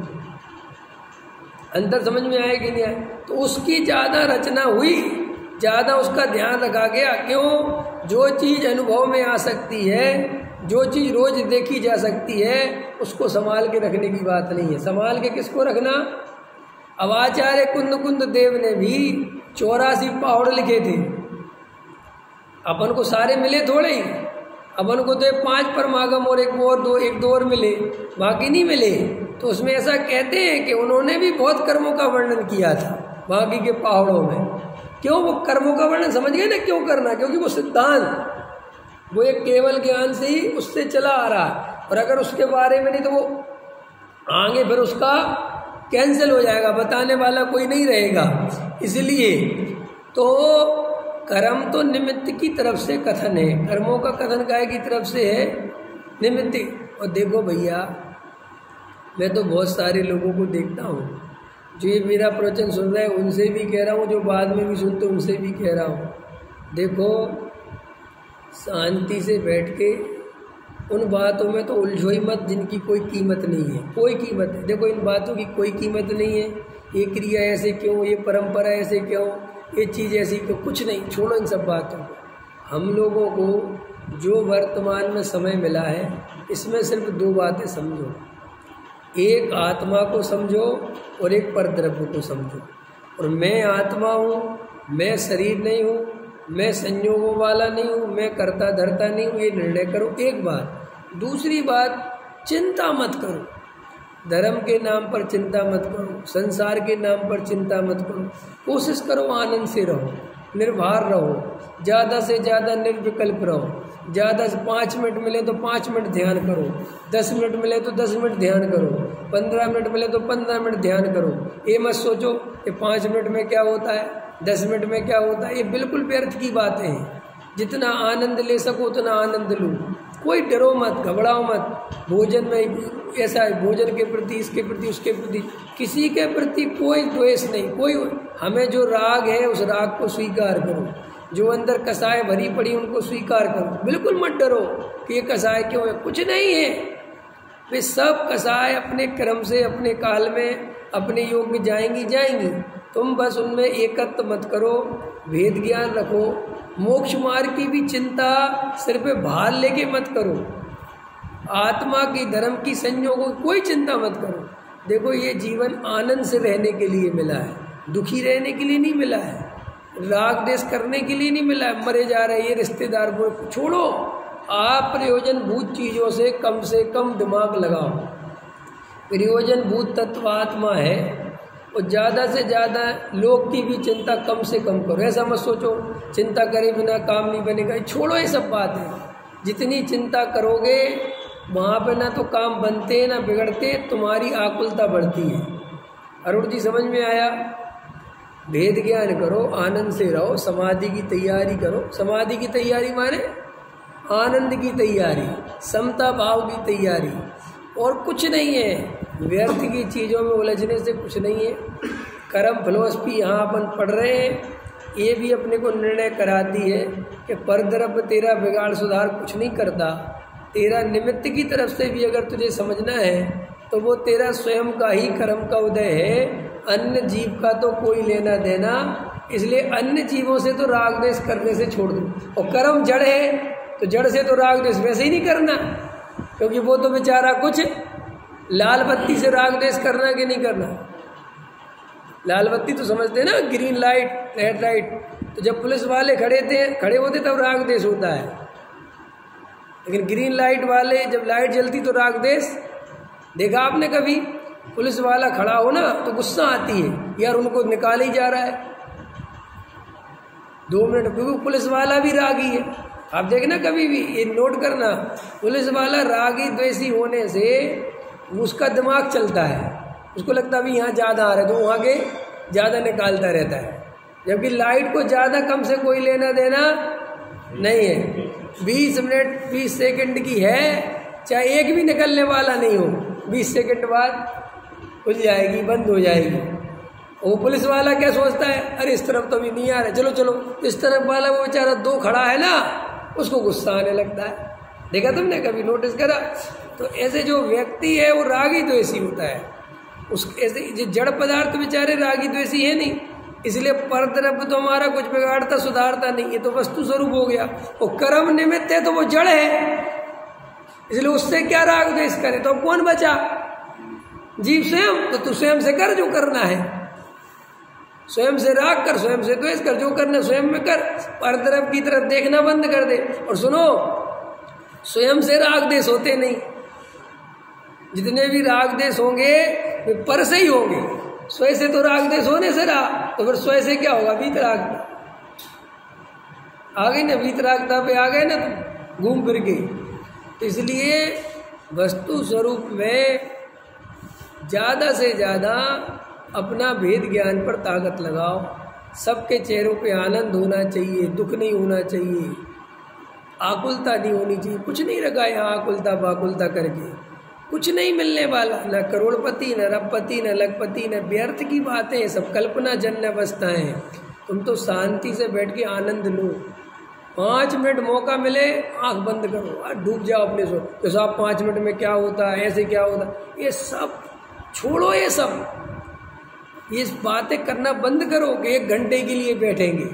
अंतर समझ में आया कि नहीं आया? तो उसकी ज़्यादा रचना हुई, ज़्यादा उसका ध्यान रखा गया। क्यों? जो चीज़ अनुभव में आ सकती है, जो चीज़ रोज देखी जा सकती है, उसको संभाल के रखने की बात नहीं है। संभाल के किसको रखना? अब आचार्य कुंद देव ने भी 84 पहाड़ लिखे थे। अपन को सारे मिले थोड़े ही, अपन को तो 5 परमागम और एक दो और मिले, बाकी नहीं मिले। तो उसमें ऐसा कहते हैं कि उन्होंने भी बहुत कर्मों का वर्णन किया था बाकी के पहाड़ों में। क्यों? वो कर्मों का वर्णन समझ गए ना क्यों करना? क्योंकि वो सिद्धांत, वो एक केवल ज्ञान से ही उससे चला आ रहा है, और अगर उसके बारे में नहीं तो वो आगे फिर उसका कैंसिल हो जाएगा, बताने वाला कोई नहीं रहेगा। इसलिए तो कर्म तो निमित्त की तरफ से कथन है, कर्मों का कथन काय की तरफ से है? निमित्त। और देखो भैया, मैं तो बहुत सारे लोगों को देखता हूँ जो ये मेरा प्रवचन सुन रहे हैं, उनसे भी कह रहा हूँ, जो बाद में भी सुनते उनसे भी कह रहा हूँ, देखो शांति से बैठ के उन बातों में तो उलझो ही मत जिनकी कोई कीमत नहीं है। कोई कीमत है, देखो इन बातों की कोई कीमत नहीं है। ये क्रिया ऐसे क्यों, ये परंपरा ऐसे क्यों, ये चीज़ ऐसी क्यों, कुछ नहीं, छोड़ो इन सब बातों को। हम लोगों को जो वर्तमान में समय मिला है, इसमें सिर्फ 2 बातें समझो, एक आत्मा को समझो और एक परद्रव्य को समझो। और मैं आत्मा हूँ, मैं शरीर नहीं हूँ, मैं संयोगों वाला नहीं हूँ, मैं करता धरता नहीं हूँ, ये निर्णय करो, एक बात। दूसरी बात, चिंता मत करो, धर्म के नाम पर चिंता मत करो, संसार के नाम पर चिंता मत करो। कोशिश करो आनंद से रहो, निर्भर रहो, ज़्यादा से ज़्यादा निर्विकल्प रहो। ज़्यादा से 5 मिनट मिले तो 5 मिनट ध्यान करो, 10 मिनट मिले तो 10 मिनट ध्यान करो, 15 मिनट मिले तो 15 मिनट ध्यान करो। ये मत सोचो कि 5 मिनट में क्या होता है, 10 मिनट में क्या होता है, ये बिल्कुल व्यर्थ की बातें हैं। जितना आनंद ले सको उतना आनंद लो, कोई डरो मत, घबराओ मत। भोजन में ऐसा है, भोजन के प्रति, इसके प्रति, उसके प्रति, किसी के प्रति कोई द्वेष नहीं, कोई। हमें जो राग है उस राग को स्वीकार करो, जो अंदर कसाय भरी पड़ी उनको स्वीकार करो। बिल्कुल मत डरो कि ये कसाय क्यों है, कुछ नहीं है। वे सब कसाय अपने क्रम से, अपने काल में, अपने योग में जाएंगी। तुम बस उनमें एकत्व मत करो, भेद ज्ञान रखो। मोक्ष मार्ग की भी चिंता सिर पे भार लेके मत करो। आत्मा की, धर्म की, संयोगों की कोई चिंता मत करो। देखो ये जीवन आनंद से रहने के लिए मिला है, दुखी रहने के लिए नहीं मिला है, राग देश करने के लिए नहीं मिला है। मरे जा रहे ये रिश्तेदार को छोड़ो, आप प्रयोजनभूत चीज़ों से कम दिमाग लगाओ। प्रयोजनभूत तत्व आत्मा है, और ज़्यादा से ज़्यादा लोग की भी चिंता कम से कम करो। ऐसा मत सोचो चिंता करे बिना काम नहीं बनेगा, छोड़ो ये सब बातें। जितनी चिंता करोगे वहाँ पे ना तो काम बनते ना बिगड़ते, तुम्हारी आकुलता बढ़ती है। अरुण जी समझ में आया? भेद ज्ञान करो, आनंद से रहो, समाधि की तैयारी करो। समाधि की तैयारी माने आनंद की तैयारी, समता भाव की तैयारी, और कुछ नहीं है। व्यर्थ की चीज़ों में उलझने से कुछ नहीं है। कर्म फिलॉसफी यहाँ अपन पढ़ रहे हैं, ये भी अपने को निर्णय कराती है कि परद्रव्य तेरा बिगाड़ सुधार कुछ नहीं करता। तेरा निमित्त की तरफ से भी अगर तुझे समझना है तो वो तेरा स्वयं का ही कर्म का उदय है, अन्य जीव का तो कोई लेना देना। इसलिए अन्य जीवों से तो राग द्वेष करने से छोड़ दो। और कर्म जड़ है तो जड़ से तो राग द्वेष वैसे ही नहीं करना, क्योंकि वो तो बेचारा कुछ लाल बत्ती से राग द्वेष करना कि नहीं करना। लाल बत्ती तो समझते ना, ग्रीन लाइट, रेड लाइट। तो जब पुलिस वाले खड़े होते तब राग द्वेष होता है, लेकिन ग्रीन लाइट वाले जब लाइट जलती तो राग द्वेष। देखा आपने कभी पुलिस वाला खड़ा हो ना तो गुस्सा आती है, यार उनको निकाल ही जा रहा है 2 मिनट, क्योंकि पुलिस वाला भी रागी है। आप देखना कभी भी, ये नोट करना, पुलिस वाला रागी द्वेषी होने से उसका दिमाग चलता है, उसको लगता है अभी यहाँ ज़्यादा आ रहा है तो वहाँ के ज़्यादा निकालता रहता है, जबकि लाइट को ज़्यादा कम से कोई लेना देना नहीं है। 20 मिनट 20 सेकंड की है, चाहे एक भी निकलने वाला नहीं हो, 20 सेकंड बाद खुल जाएगी, बंद हो जाएगी। वो पुलिस वाला क्या सोचता है, अरे इस तरफ तो अभी नहीं आ रहा, चलो चलो, इस तरफ वाला वो बेचारा 2 खड़ा है ना, उसको गुस्सा आने लगता है। देखा तुमने, कभी नोटिस करा? तो ऐसे जो व्यक्ति है वो रागी द्वेषी होता है, उस ऐसे जड़ पदार्थ बेचारे रागी द्वेषी है नहीं, इसलिए पर तरफ तो हमारा कुछ बिगाड़ता सुधारता नहीं, ये तो वस्तु स्वरूप हो गया। वो कर्म निमित्त है तो वो जड़ है, इसलिए उससे क्या राग द्वेष करे, तो कौन बचा? जीव स्वयं। तो तू स्वयं से कर जो करना है, स्वयं से राग कर, स्वयं से द्वेष कर, जो करना स्वयं में कर, पर तरफ की तरफ देखना बंद कर दे। और सुनो, स्वयं से राग द्वेष होते नहीं, जितने भी राग द्वेष होंगे वे पर से ही होंगे। स्वयं से तो राग द्वेष होने से रहा, तो फिर स्वयं से क्या होगा? वीतरागता आ गई ना, वीतरागता पे आ गए ना तो घूम फिर के। तो इसलिए वस्तु स्वरूप में ज़्यादा से ज़्यादा अपना भेद ज्ञान पर ताकत लगाओ। सबके चेहरों पे आनंद होना चाहिए, दुख नहीं होना चाहिए, आकुलता नहीं होनी चाहिए। कुछ नहीं रखा यहाँ आकुलता बाकुलता करके, कुछ नहीं मिलने वाला, न करोड़पति न रबपति न लखपति न व्यर्थ की बातें, सब कल्पना जन्य अवस्थाएं हैं। तुम तो शांति से बैठ के आनंद लो। 5 मिनट मौका मिले आंख बंद करो, डूब जाओ अपने सो। तो साहब 5 मिनट में क्या होता है, ऐसे क्या होता, ये सब छोड़ो, ये सब ये बातें करना बंद करो कि 1 घंटे के लिए बैठेंगे।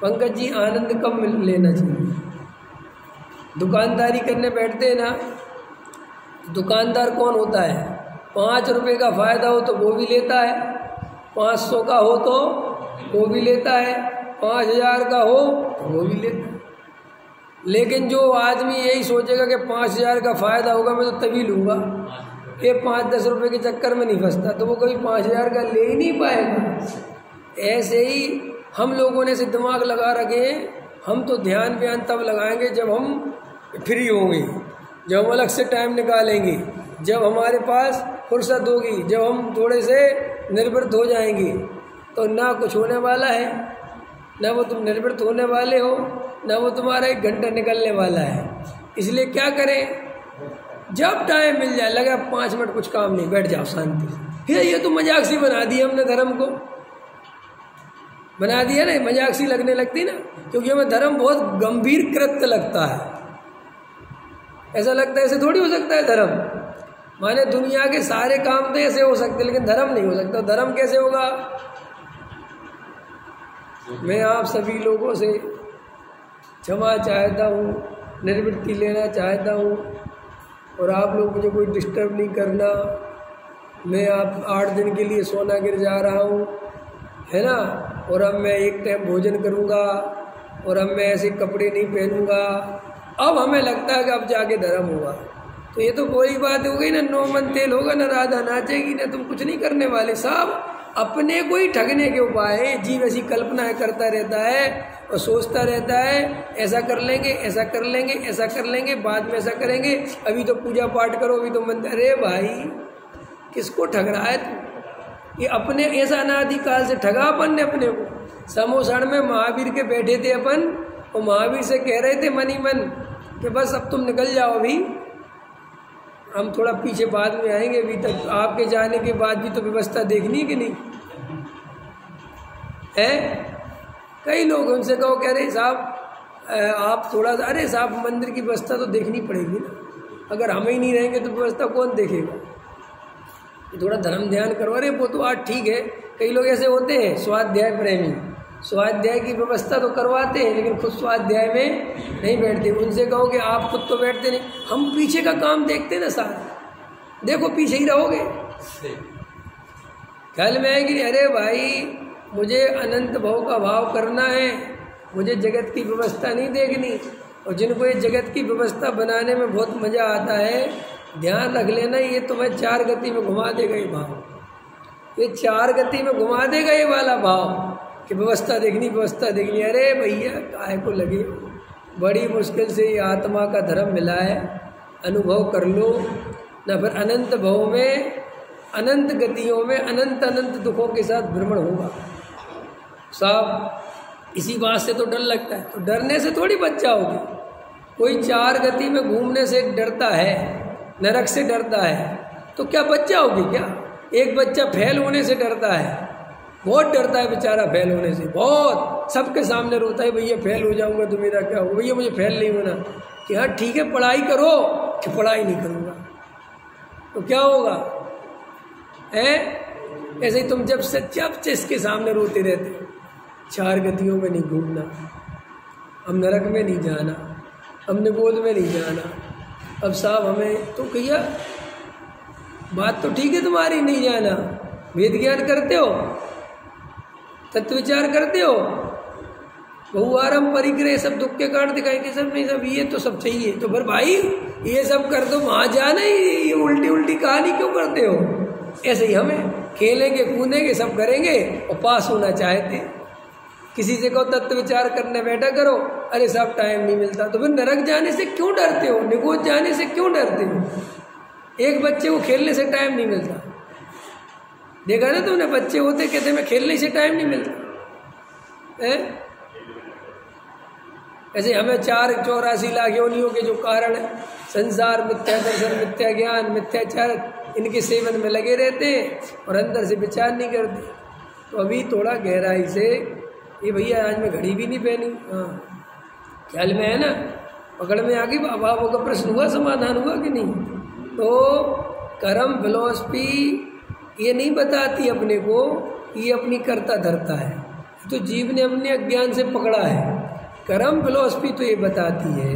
पंकज जी, आनंद कम लेना चाहिए। दुकानदारी करने बैठते हैं ना, दुकानदार कौन होता है? 5 रुपये का फायदा हो तो वो भी लेता है, 500 का हो तो वो भी लेता है, 5000 का हो तो वो भी लेता है। लेकिन जो आदमी यही सोचेगा कि 5000 का फायदा होगा मैं तो तभी लूँगा, ये 5-10 रुपये के चक्कर में नहीं फंसता, तो वो कभी 5000 का ले ही नहीं पाएगा। ऐसे ही हम लोगों ने से दिमाग लगा रखे, हम तो ध्यान व्यान तब लगाएंगे जब हम फ्री होंगे, जब हम अलग से टाइम निकालेंगे, जब हमारे पास फुर्सत होगी, जब हम थोड़े से निर्वृत्त हो जाएंगे। तो ना कुछ होने वाला है, ना वो तुम निर्वृत्त होने वाले हो, ना वो तुम्हारा 1 घंटा निकलने वाला है। इसलिए क्या करें, जब टाइम मिल जाए, लगा 5 मिनट कुछ काम नहीं, बैठ जाओ शांति से। ये तो मजाक सी बना दी हमने, धर्म को बना दिया ना, मजाक सी लगने लगती ना, क्योंकि हमें धर्म बहुत गंभीर कृत्य लगता है। ऐसा लगता है ऐसे थोड़ी हो सकता है धर्म, माने दुनिया के सारे काम तो ऐसे हो सकते, लेकिन धर्म नहीं हो सकता। धर्म कैसे होगा? मैं आप सभी लोगों से क्षमा चाहता हूँ, निर्वृत्ति लेना चाहता हूँ, और आप लोग मुझे कोई डिस्टर्ब नहीं करना। मैं आप 8 दिन के लिए सोनागिर जा रहा हूँ, है ना, और अब मैं 1 टाइम भोजन करूँगा, और अब मैं ऐसे कपड़े नहीं पहनूँगा। अब हमें लगता है कि अब जाके धर्म होगा। तो ये तो कोई बात हो गई ना, 9 मन तेल होगा ना, राधा नाचेगी ना, तुम कुछ नहीं करने वाले। साहब अपने को ही ठगने के उपाय, जीव ऐसी कल्पनाएं करता रहता है और सोचता रहता है ऐसा कर लेंगे, ऐसा कर लेंगे, ऐसा कर लेंगे, बाद में ऐसा करेंगे, अभी तो पूजा पाठ करो, अभी तो मंदिर। अरे भाई, किसको ठग रहा है तू? ये अपने ऐसा अनादिकाल से ठगा अपन ने अपने को। समोसण में महावीर के बैठे थे अपन, और महावीर से कह रहे थे मन ही मन कि बस अब तुम निकल जाओ, अभी हम थोड़ा पीछे बाद में आएंगे, अभी तक आपके जाने के बाद भी तो व्यवस्था देखनी है कि नहीं है। कई लोग उनसे कहो, कह रहे साहब आप थोड़ा सा, अरे साहब मंदिर की व्यवस्था तो देखनी पड़ेगी ना, अगर हम ही नहीं रहेंगे तो व्यवस्था कौन देखेगा? थोड़ा धर्म ध्यान करो। अरे वो तो आज ठीक है, कई लोग ऐसे होते हैं स्वाध्याय प्रेमी, स्वाध्याय की व्यवस्था तो करवाते हैं लेकिन खुद स्वाध्याय में नहीं बैठते। उनसे कहो कि आप खुद तो बैठते नहीं, हम पीछे का काम देखते ना सारा, देखो पीछे ही रहोगे। ख्याल में है कि अरे भाई मुझे अनंत भाव का भाव करना है, मुझे जगत की व्यवस्था नहीं देखनी। और जिनको ये जगत की व्यवस्था बनाने में बहुत मज़ा आता है, ध्यान रख लेना, ये तुम्हें 4 गति में घुमा देगा ये भाव, ये 4 गति में घुमा देगा ये वाला भाव कि व्यवस्था देखनी। अरे भैया काहे को लगे, बड़ी मुश्किल से ये आत्मा का धर्म मिला है, अनुभव कर लो ना, फिर अनंत भव में, अनंत गतियों में, अनंत अनंत दुखों के साथ भ्रमण होगा साहब। इसी बात से तो डर लगता है, तो डरने से थोड़ी बच जाओगे। कोई 4 गति में घूमने से डरता है, नरक से डरता है, तो क्या बच जाओगे क्या? एक बच्चा फेल होने से डरता है, बहुत डरता है बेचारा फेल होने से, बहुत सबके सामने रोता है, भैया फेल हो जाऊंगा तो मेरा क्या होगा, भैया मुझे फेल नहीं होना। कि हाँ ठीक है पढ़ाई करो, कि पढ़ाई नहीं करूँगा तो क्या होगा? ऐसे ही तुम जब से इसके सामने रोते रहते हो, 4 गतियों में नहीं घूमना, हम नरक में नहीं जाना, हमने गोद में नहीं जाना। अब साहब हमें तो भैया बात तो ठीक है तुम्हारी, नहीं जाना, वेद ज्ञान करते हो, तत्व विचार करते हो, बहुआरम परिग्रह, सब दुख के कारण दिखाएंगे, सब नहीं, सब ये तो सब चाहिए, तो फिर भाई ये सब कर दो, वहाँ जाना ही, ये उल्टी उल्टी कहानी क्यों करते हो? ऐसे ही हमें खेलेंगे कूदेंगे सब करेंगे और पास होना चाहते। किसी से कहो तत्व विचार करने बैठा करो, अरे साहब टाइम नहीं मिलता, तो फिर नरक जाने से क्यों डरते हो, निगोद जाने से क्यों डरते हो? एक बच्चे को खेलने से टाइम नहीं मिलता, देखा ना तुमने, बच्चे होते कहते मैं खेलने से टाइम नहीं मिलता है। ऐसे हमें 484 लाख योनियों के जो कारण संसार, मिथ्या दर्शन, मिथ्या ज्ञान, मिथ्याचार, इनके सेवन में लगे रहते हैं और अंदर से विचार नहीं करते। तो अभी थोड़ा गहराई से, ये भैया आज मैं घड़ी भी नहीं पहनी, हाँ ख्याल में है ना, पकड़ में आ गई, बाबा का प्रश्न हुआ, समाधान हुआ कि नहीं? तो कर्म फिलॉसफी ये नहीं बताती अपने को, ये अपनी करता धरता है, तो जीव ने अपने अज्ञान से पकड़ा है। कर्म फिलॉसफी तो ये बताती है,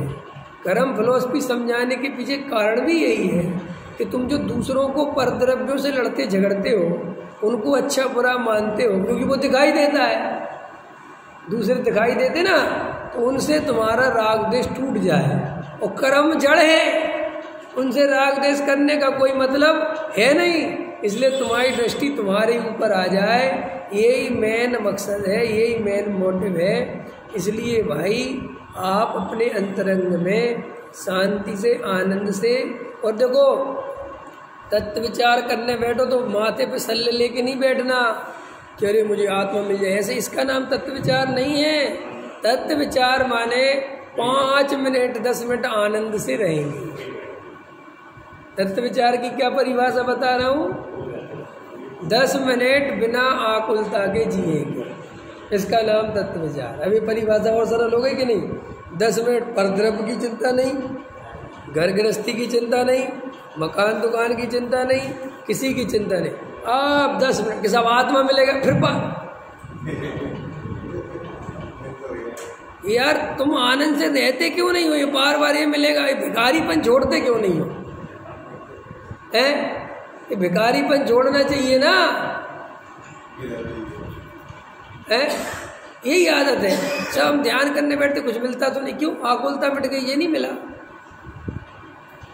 कर्म फिलॉसफी समझाने के पीछे कारण भी यही है कि तुम जो दूसरों को परद्रव्यों से लड़ते झगड़ते हो, उनको अच्छा बुरा मानते हो, क्योंकि वो दिखाई देता है, दूसरे दिखाई देते ना, तो उनसे तुम्हारा राग देश टूट जाए। और कर्म जड़ है, उनसे राग देश करने का कोई मतलब है नहीं, इसलिए तुम्हारी दृष्टि तुम्हारे ऊपर आ जाए, यही मेन मकसद है, यही मेन मोटिव है। इसलिए भाई आप अपने अंतरंग में शांति से, आनंद से, और देखो तत्व विचार करने बैठो तो माथे पे सल्ले लेके नहीं बैठना कि अरे मुझे आत्मा मिल जाए, ऐसे इसका नाम तत्व विचार नहीं है। तत्व विचार माने 5 मिनट 10 मिनट आनंद से रहेंगे। तत्व विचार की क्या परिभाषा बता रहा हूँ, 10 मिनट बिना आकुलता के जिएंगे, इसका नाम तत्व विचार। अभी परिभाषा और सरल हो गई कि नहीं? 10 मिनट परद्रव्य की चिंता नहीं, घर गृहस्थी की चिंता नहीं, मकान दुकान की चिंता नहीं, किसी की चिंता नहीं, आप 10 मिनट के सब आत्मा मिलेगा। फिर यार तुम आनंद से रहते क्यों नहीं हो? ये बार बार ये मिलेगा, ये भिखारीपन छोड़ते क्यों नहीं हो? है ये भिखारीपन छोड़ना चाहिए ना, है यही आदत है। सब हम ध्यान करने बैठते, कुछ मिलता तो नहीं, क्यों? आकुलता मिट गई, ये नहीं मिला।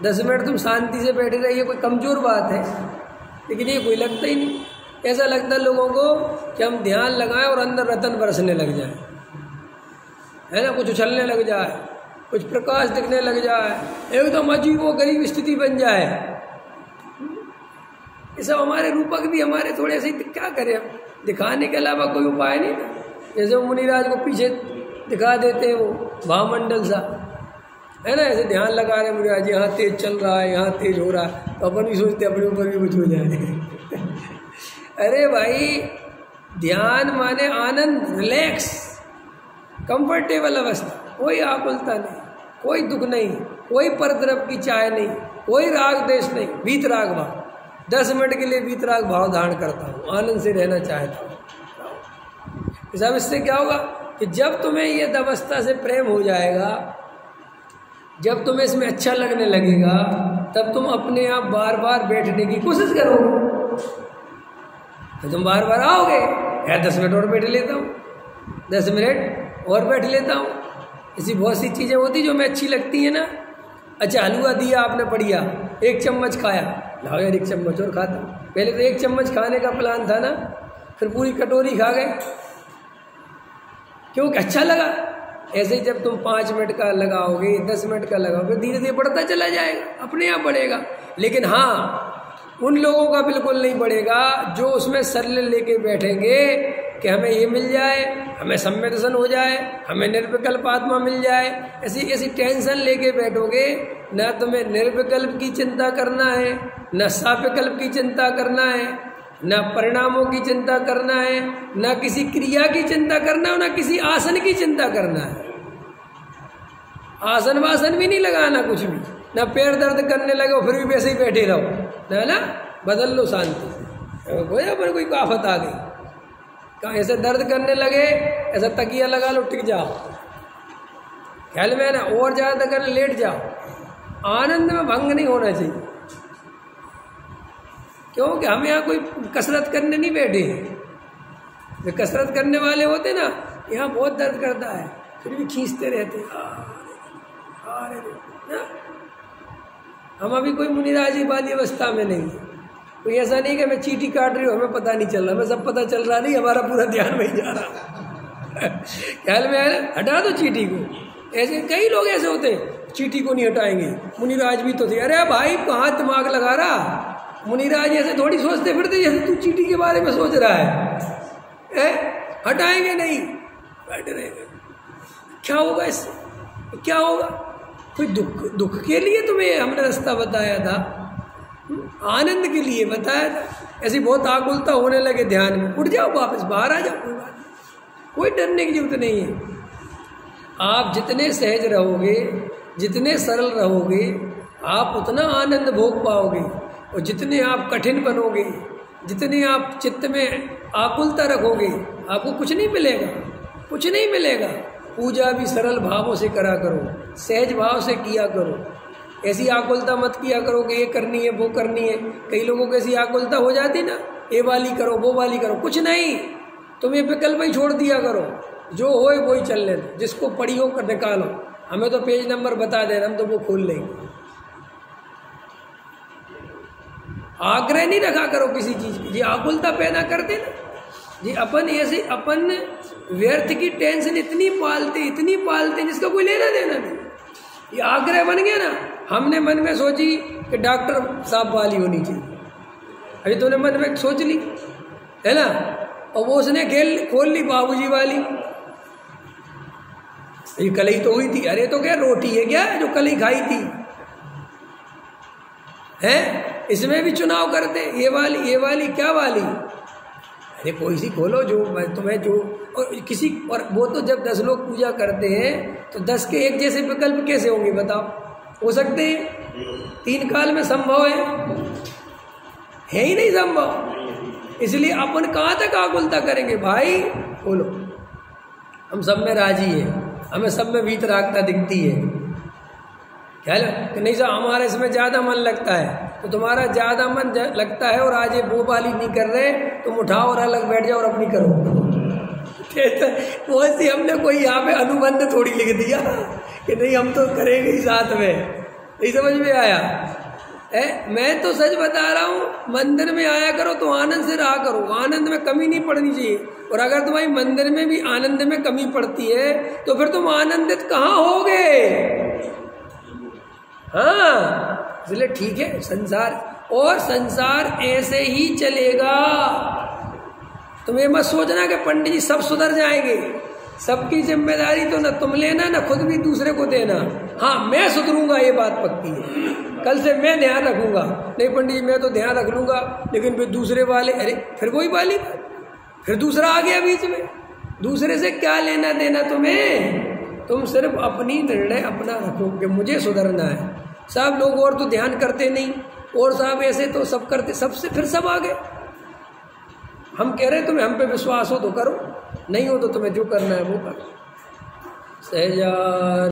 10 मिनट तुम शांति से बैठे रहिए, कोई कमजोर बात है, लेकिन ये कोई लगता ही नहीं। ऐसा लगता है लोगों को कि हम ध्यान लगाएं और अंदर रतन बरसने लग जाए, है ना, कुछ उछलने लग जाए, कुछ प्रकाश दिखने लग जाए, एकदम अजीब वो गरीब स्थिति बन जाए। ये सब हमारे रूपक भी हमारे थोड़े से, क्या करें हम, दिखाने के अलावा कोई उपाय नहीं। जैसे वो मुनिराज को पीछे दिखा देते हैं, वो भावमंडल सा, है ना, ऐसे ध्यान लगा रहे मुनिराज, यहाँ तेज चल रहा है, यहाँ तेज हो रहा है, तो अपन भी सोचते अपने ऊपर भी कुछ हो जाए। अरे भाई ध्यान माने आनंद, रिलैक्स, कंफर्टेबल अवस्था, कोई आकुलता नहीं, कोई दुख नहीं, कोई परद्रव की चाह नहीं, कोई राग देश नहीं, वीतराग भाव। 10 मिनट के लिए वीतराग भाव धारण करता हूँ, आनंद से रहना चाहता हूँ। सब इससे क्या होगा कि जब तुम्हें ये अवस्था से प्रेम हो जाएगा, जब तुम्हें इसमें अच्छा लगने लगेगा, तब तुम अपने आप बार बार बैठने की कोशिश करोगे, तो तुम बार बार आओगे, यार 10 मिनट और बैठ लेता हूँ, 10 मिनट और बैठ लेता हूँ। ऐसी बहुत सी चीज़ें होती जो हमें अच्छी लगती है ना। अच्छा हलवा दिया आपने, बढ़िया, 1 चम्मच खाया, लाओ यार 1 चम्मच और खाता। पहले तो 1 चम्मच खाने का प्लान था ना, फिर पूरी कटोरी खा गए, क्योंकि अच्छा लगा। ऐसे ही जब तुम 5 मिनट का लगाओगे, 10 मिनट का लगाओगे, धीरे धीरे बढ़ता चला जाएगा, अपने आप बढ़ेगा। लेकिन हाँ, उन लोगों का बिल्कुल नहीं बढ़ेगा जो उसमें सरल लेके बैठेंगे कि हमें ये मिल जाए, हमें सम्यक दर्शन हो जाए, हमें निर्विकल्प आत्मा मिल जाए। ऐसी ऐसी टेंशन लेके बैठोगे, ना तुम्हें निर्विकल्प की चिंता करना है, न साविकल्प की चिंता करना है, न परिणामों की चिंता करना है, न किसी क्रिया की चिंता करना है, न किसी आसन की चिंता करना है। आसन वासन भी नहीं लगाना कुछ भी, ना पैर दर्द करने लगे फिर भी वैसे ही बैठे रहो, ना बदल लो शांति से। पर कोई आफत आ गई, कहाँ ऐसे दर्द करने लगे, ऐसा तकिया लगा लो, टिक जाओ, ख्याल में ना, और ज़्यादा कर लेट जाओ। आनंद में भंग नहीं होना चाहिए, क्योंकि हम यहाँ कोई कसरत करने नहीं बैठे हैं। जो कसरत करने वाले होते ना, यहाँ बहुत दर्द करता है फिर भी खींचते रहते। हम अभी कोई मुनिराजी वाली अवस्था में नहीं है। कोई ऐसा नहीं कि मैं चीटी काट रही हूँ, हमें पता नहीं चल रहा, हमें सब पता चल रहा, नहीं हमारा पूरा ध्यान वहीं जा रहा। ख्याल में आया, हटा दो चीटी को। ऐसे कई लोग ऐसे होते हैं, चीटी को नहीं हटाएंगे। मुनिराज भी तो थे, अरे भाई कहाँ दिमाग लगा रहा, मुनिराज ऐसे थोड़ी सोचते फिरते जैसे तू चीटी के बारे में सोच रहा है। हटाएंगे नहीं, बैठे रहेंगे। क्या होगा इससे, क्या होगा? कोई दुख के लिए तुम्हें हमने रास्ता बताया था, आनंद के लिए बताया था। ऐसी बहुत आकुलता होने लगे ध्यान में, उठ जाओ, वापस बाहर आ जाओ, कोई बात नहीं, कोई डरने की जरूरत नहीं है। आप जितने सहज रहोगे, जितने सरल रहोगे, आप उतना आनंद भोग पाओगे। और जितने आप कठिन बनोगे, जितने आप चित्त में आकुलता रखोगे, आपको कुछ नहीं मिलेगा, कुछ नहीं मिलेगा। पूजा भी सरल भावों से करा करो, सहज भाव से किया करो। ऐसी आकुलता मत किया करो कि ये करनी है वो करनी है। कई लोगों को ऐसी आकुलता हो जाती ना, ये वाली करो वो वाली करो, कुछ नहीं, तुम ये विकल्प ही छोड़ दिया करो, जो होए वो ही चल लेना। जिसको पढ़ी हो कर निकालो, हमें तो पेज नंबर बता देना, हम तो वो खोल लेंगे। आग्रह नहीं रखा करो किसी चीज की, ये आकुलता पैदा कर देना जी। अपन ऐसे अपन व्यर्थ की टेंशन इतनी पालते जिसका कोई लेना देना नहीं। ये आग्रह बन गया ना, हमने मन में सोची कि डॉक्टर साहब वाली होनी चाहिए, अभी तूने मन में सोच ली है ना, और वो उसने खोल ली बाबूजी वाली। ये कल ही तो हुई थी, अरे तो क्या रोटी है क्या जो कल ही खाई थी है? इसमें भी चुनाव करते, ये वाली क्या वाली, अरे कोई सी खोलो जो तुम्हें जो। और किसी, और वो तो जब 10 लोग पूजा करते हैं तो 10 के एक जैसे विकल्प कैसे होंगे बताओ? हो सकते हैं? 3 काल में संभव है ही नहीं संभव। इसलिए अपन कहाँ तक आकुलता करेंगे भाई? बोलो, हम सब में राजी है, हमें सब में वीतरागता दिखती है, क्या कि नहीं साहब हमारा इसमें ज़्यादा मन लगता है, तो तुम्हारा ज़्यादा मन लगता है और आज ये वो वाली नहीं कर रहे, तुम उठाओ और अलग बैठ जाओ और अपनी करो। वो सी हमने कोई यहाँ पे अनुबंध थोड़ी लिख दिया कि नहीं हम तो करेंगे ही साथ में, नहीं समझ में आया? मैं तो सच बता रहा हूँ, मंदिर में आया करो तो आनंद से रहा करो, आनंद में कमी नहीं पड़नी चाहिए। और अगर तुम्हारी मंदिर में भी आनंद में कमी पड़ती है तो फिर तुम आनंदित कहाँ होगे? हाँ, इसलिए ठीक है, संसार ऐसे ही चलेगा। तुम ये मत सोचना कि पंडित जी सब सुधर जाएंगे, सबकी जिम्मेदारी तो ना तुम लेना ना खुद भी दूसरे को देना। हाँ, मैं सुधरूंगा ये बात पक्की है, कल से मैं ध्यान रखूंगा। नहीं पंडित जी मैं तो ध्यान रख लूंगा, लेकिन फिर दूसरे वाले, अरे फिर वही वाली, फिर दूसरा आ गया बीच में, दूसरे से क्या लेना देना तुम्हें? तुम सिर्फ अपनी निर्णय अपना रखो कि मुझे सुधरना है। सब लोग और तो ध्यान करते नहीं, और साहब ऐसे तो सब करते, सबसे फिर सब आ गए। हम कह रहे तुम्हें हम पे विश्वास हो तो करो, नहीं हो तो तुम्हें जो करना है वो करो। सहजा